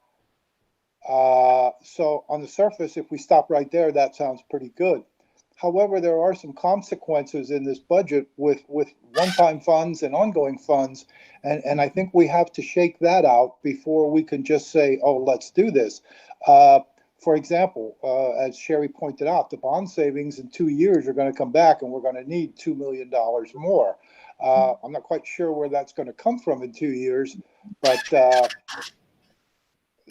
So on the surface, if we stop right there, that sounds pretty good. However, there are some consequences in this budget with one-time funds and ongoing funds. And I think we have to shake that out before we can just say, oh, let's do this. For example, as Sherry pointed out, the bond savings in 2 years are going to come back and we're going to need $2 million more. I'm not quite sure where that's going to come from in 2 years, but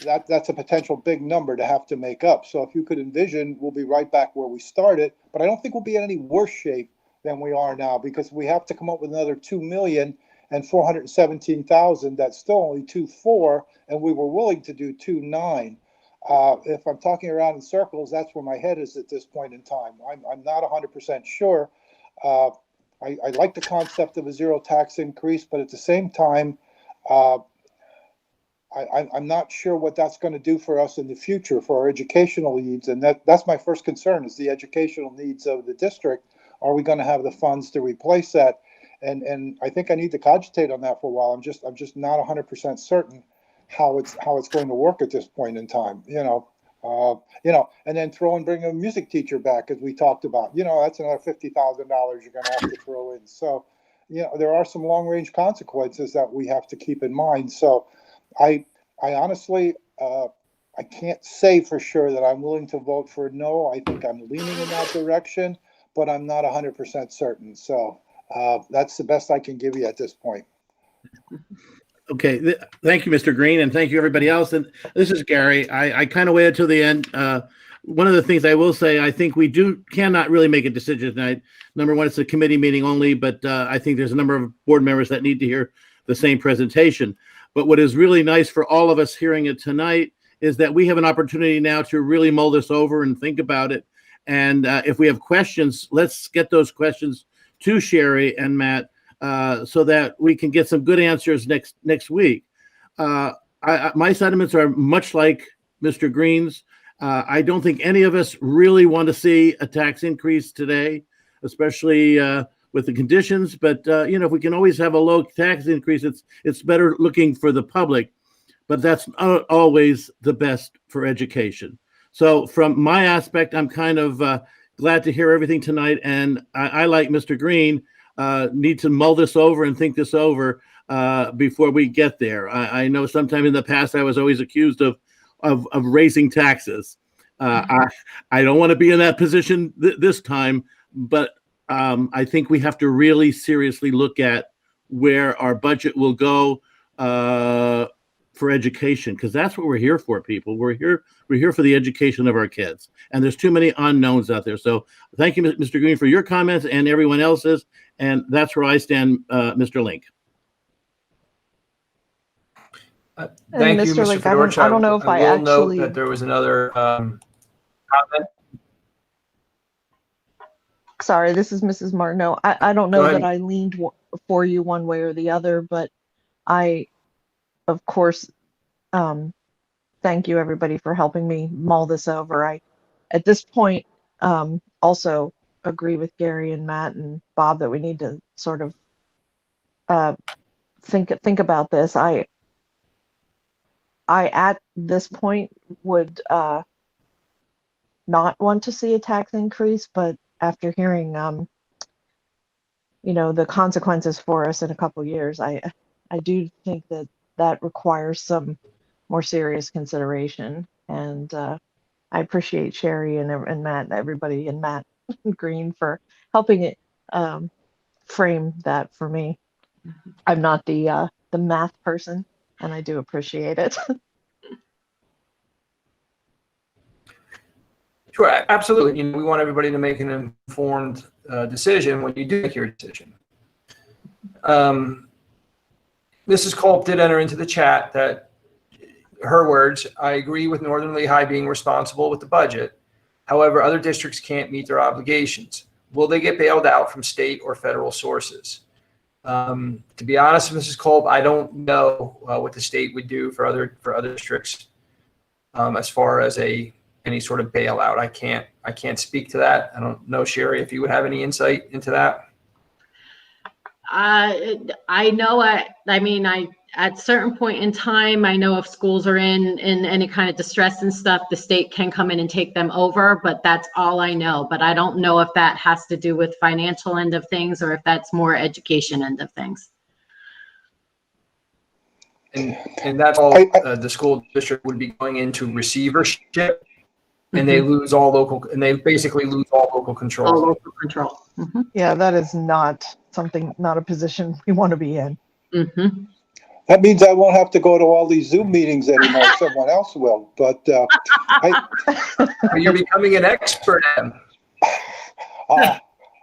that's a potential big number to have to make up. So if you could envision, we'll be right back where we started, but I don't think we'll be in any worse shape than we are now, because we have to come up with another $2,417,000. That's still only 2.4, and we were willing to do 2.9. If I'm talking around in circles, that's where my head is at this point in time. I'm not 100% sure. I like the concept of a zero tax increase, but at the same time, I'm not sure what that's going to do for us in the future for our educational needs. And that's my first concern, is the educational needs of the district. Are we going to have the funds to replace that? And I think I need to cogitate on that for a while. I'm just not 100% certain how it's going to work at this point in time, and then bring a music teacher back, as we talked about, that's another $50,000 you're going to have to throw in. So, there are some long range consequences that we have to keep in mind. So I honestly, I can't say for sure that I'm willing to vote for no. I think I'm leaning in that direction, but I'm not 100% certain. So that's the best I can give you at this point. Okay, thank you, Mr. Green, and thank you, everybody else. And this is Gary. I kind of waited till the end. One of the things I will say, I think we cannot really make a decision tonight. Number one, it's a committee meeting only, but I think there's a number of board members that need to hear the same presentation. But what is really nice for all of us hearing it tonight is that we have an opportunity now to really mull this over and think about it. And if we have questions, let's get those questions to Sherry and Matt, so that we can get some good answers next week. My sentiments are much like Mr. Green's. I don't think any of us really want to see a tax increase today, especially with the conditions. But if we can always have a low tax increase, it's better looking for the public. But that's not always the best for education. So from my aspect, I'm kind of glad to hear everything tonight. And I like Mr. Green, need to mull this over and think this over before we get there. I know sometime in the past, I was always accused of raising taxes. I don't want to be in that position this time, but I think we have to really seriously look at where our budget will go for education, because that's what we're here for, people. We're here for the education of our kids, and there's too many unknowns out there. So thank you, Mr. Green, for your comments and everyone else's, and that's where I stand, Mr. Link. Thank you, Mr. Mr. Link, Fedorch. I don't know if I will note actually. that there was another comment. Sorry, this is Mrs. Martineau. I don't Go know ahead. that I leaned for you one way or the other, but I, of course, thank you everybody for helping me mull this over. I, at this point, also agree with Gary and Matt and Bob that we need to sort of think about this. I at this point would not want to see a tax increase, but after hearing the consequences for us in a couple years, I do think that requires some more serious consideration. And I appreciate Sherry and Matt and everybody and Matt Green for helping it frame that for me. I'm not the math person, and I do appreciate it. Sure, absolutely. We want everybody to make an informed decision when you do make your decision. Mrs. Culp did enter into the chat that her words, I agree with Northern Lehigh being responsible with the budget. However, other districts can't meet their obligations. Will they get bailed out from state or federal sources? To be honest, Mrs. Culp, I don't know what the state would do for other districts as far as any sort of bailout. I can't speak to that. I don't know, Sherry, if you would have any insight into that. I know. At certain point in time, I know if schools are in any kind of distress and stuff, the state can come in and take them over, but that's all I know. But I don't know if that has to do with financial end of things or if that's more education end of things. And that's all the school district would be going into receivership, and they lose all local, and they basically lose all local control. All local control. Mm-hmm. Yeah, that is not a position we want to be in. Mm-hmm. That means I won't have to go to all these Zoom meetings anymore. Someone else will. But you're becoming an expert at them.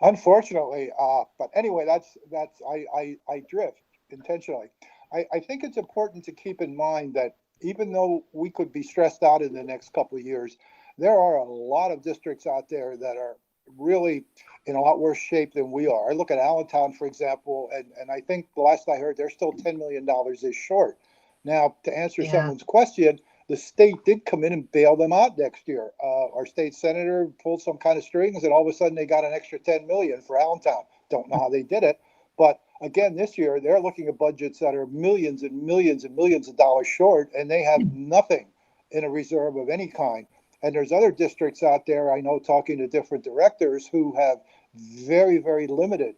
Unfortunately. But anyway, that's I drift intentionally. I think it's important to keep in mind that even though we could be stressed out in the next couple of years, there are a lot of districts out there that are really in a lot worse shape than we are. I look at Allentown, for example, and I think the last I heard, they're still $10 million short. Now, to answer someone's question, the state did come in and bail them out next year. Our state senator pulled some kind of strings, and all of a sudden they got an extra $10 million for Allentown. Don't know how they did it, but again, this year they're looking at budgets that are millions and millions and millions of dollars short, and they have nothing in a reserve of any kind. And there's other districts out there, I know, talking to different directors who have very, very limited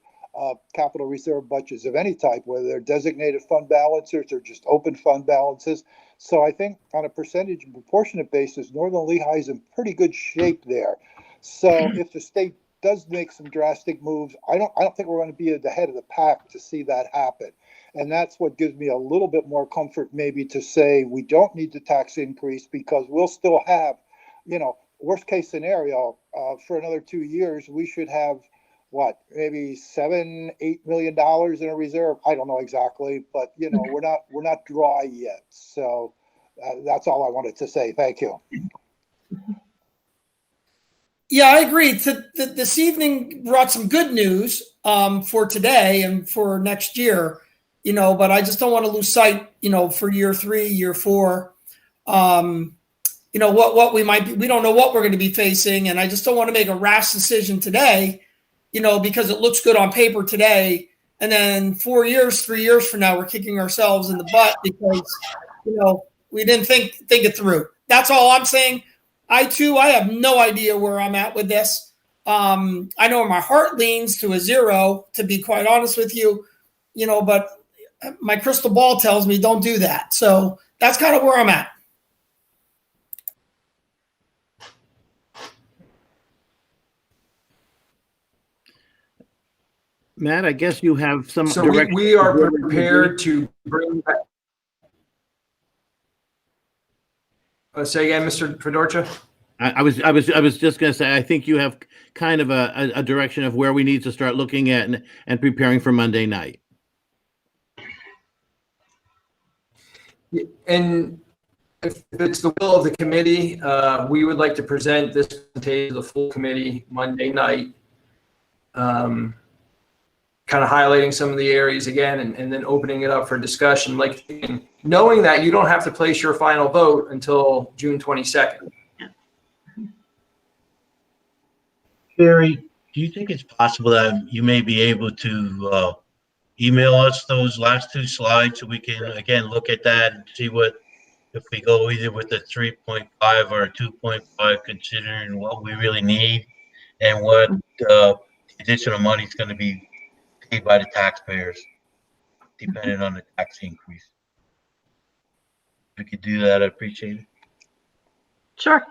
capital reserve budgets of any type, whether they're designated fund balances or just open fund balances. So I think on a percentage and proportionate basis, Northern Lehigh is in pretty good shape there. So if the state does make some drastic moves, I don't think we're going to be at the head of the pack to see that happen. And that's what gives me a little bit more comfort maybe to say we don't need the tax increase, because we'll still have, worst case scenario, for another 2 years, we should have maybe $7-8 million in a reserve. I don't know exactly, but we're not dry yet. So that's all I wanted to say. Thank you. Yeah, I agree. This evening brought some good news for today and for next year, but I just don't want to lose sight, for year 3, year 4. what we might be, we don't know what we're going to be facing. And I just don't want to make a rash decision today, because it looks good on paper today. And then 3 years from now, we're kicking ourselves in the butt because, we didn't think it through. That's all I'm saying. I have no idea where I'm at with this. I know my heart leans to a 0, to be quite honest with you, but my crystal ball tells me don't do that. So that's kind of where I'm at. Matt, I guess you have some So direction. we are prepared to bring back. Say again, Mr. Fedorcha? I was just going to say, I think you have kind of a direction of where we need to start looking at and preparing for Monday night. And if it's the will of the committee, we would like to present this to the full committee Monday night, kind of highlighting some of the areas again, and then opening it up for discussion, knowing that you don't have to place your final vote until June 22nd. Jerry, do you think it's possible that you may be able to email us those last 2 slides so we can, again, look at that and see if we go either with a 3.5 or a 2.5, considering what we really need and what additional money is going to be paid by the taxpayers, depending on the tax increase. If we could do that, I'd appreciate it. Sure.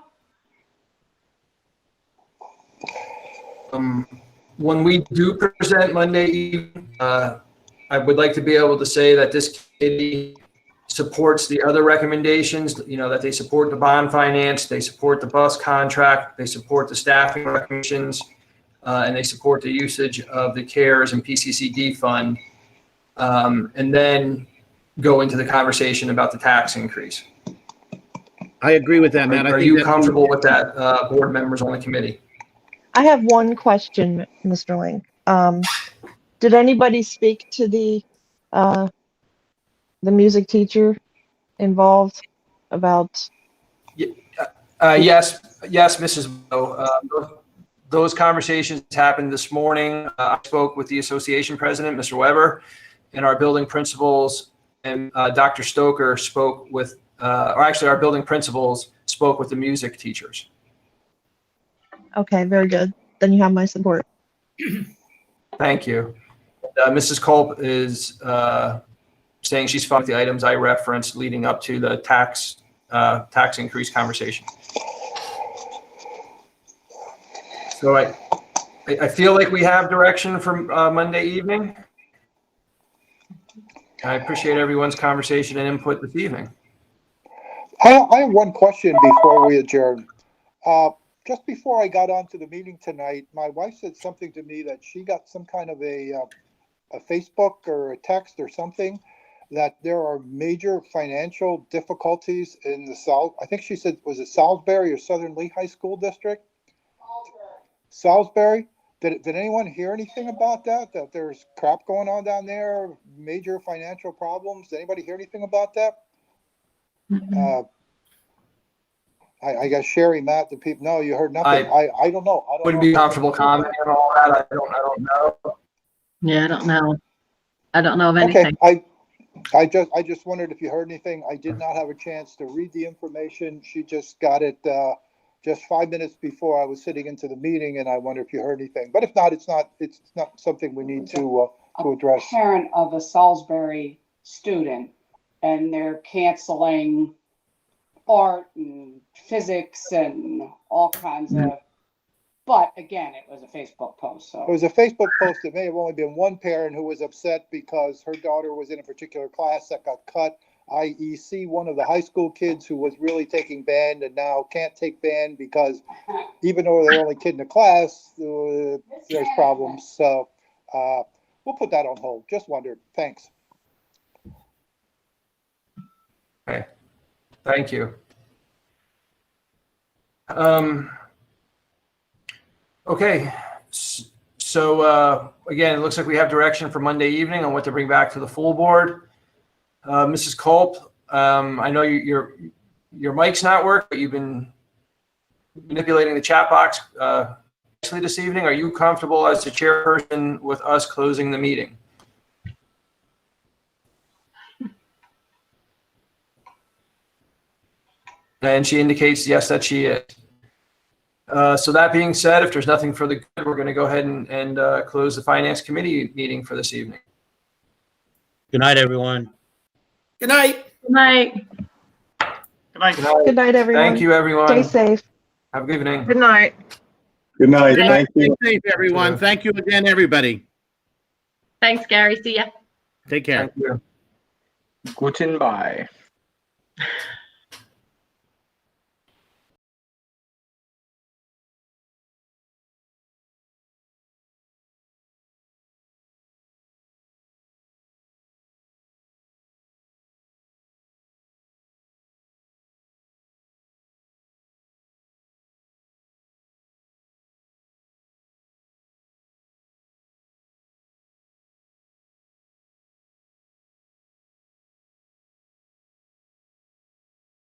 When we do present Monday evening, I would like to be able to say that this committee supports the other recommendations, that they support the bond finance, they support the bus contract, they support the staffing recommendations, and they support the usage of the CARES and PCCD fund, and then go into the conversation about the tax increase. I agree with that, Matt. Are you comfortable with that, board members on the committee? I have one question, Mr. Link. Did anybody speak to the music teacher involved about? Yes, Mrs. Bo. Those conversations happened this morning. I spoke with the association president, Mr. Weber, and our building principals, and Dr. Stoker spoke with, or actually our building principals spoke with the music teachers. Okay, very good. Then you have my support. Thank you. Mrs. Culp is saying she's fine with the items I referenced leading up to the tax increase conversation. So I feel like we have direction for Monday evening. I appreciate everyone's conversation and input this evening. I have one question before we adjourn. Just before I got onto the meeting tonight, my wife said something to me that she got some kind of a Facebook or a text or something that there are major financial difficulties in the South. I think she said, was it Salisbury or Southern Lehigh School District? Salisbury. Did anyone hear anything about that? That there's crap going on down there, major financial problems? Did anybody hear anything about that? Mm-hmm. I guess Sherry, Matt, the people. No, you heard nothing. I don't know. Wouldn't be comfortable commenting on all that. I don't know. Yeah, I don't know. I don't know of anything. Okay, I just wondered if you heard anything. I did not have a chance to read the information. She just got it just 5 minutes before I was sitting into the meeting, and I wonder if you heard anything. But if not, it's not something we need to address. Parent of a Salisbury student, and they're canceling art and physics and all kinds of. But again, it was a Facebook post. So it was a Facebook post. It may have only been one parent who was upset because her daughter was in a particular class that got cut, i.e. see one of the high school kids who was really taking band and now can't take band because even though they're the only kid in the class, there's problems. So we'll put that on hold. Just wondered. Thanks. Okay. Thank you. Okay, so again, it looks like we have direction for Monday evening on what to bring back to the full board. Mrs. Culp, I know your mic's not working, but you've been manipulating the chat box nicely this evening. Are you comfortable as the chairperson with us closing the meeting? And she indicates yes, that she is. So that being said, if there's nothing further good, we're going to go ahead and close the Finance Committee meeting for this evening. Good night, everyone. Good night. Good night. Good night. Good night, everyone. Thank you, everyone. Stay safe. Have a good evening. Good night. Good night. Good night. Thank you. Stay safe, everyone. Thank you again, everybody. Thanks, Gary. See ya. Take care. Thank you. Guten Bye.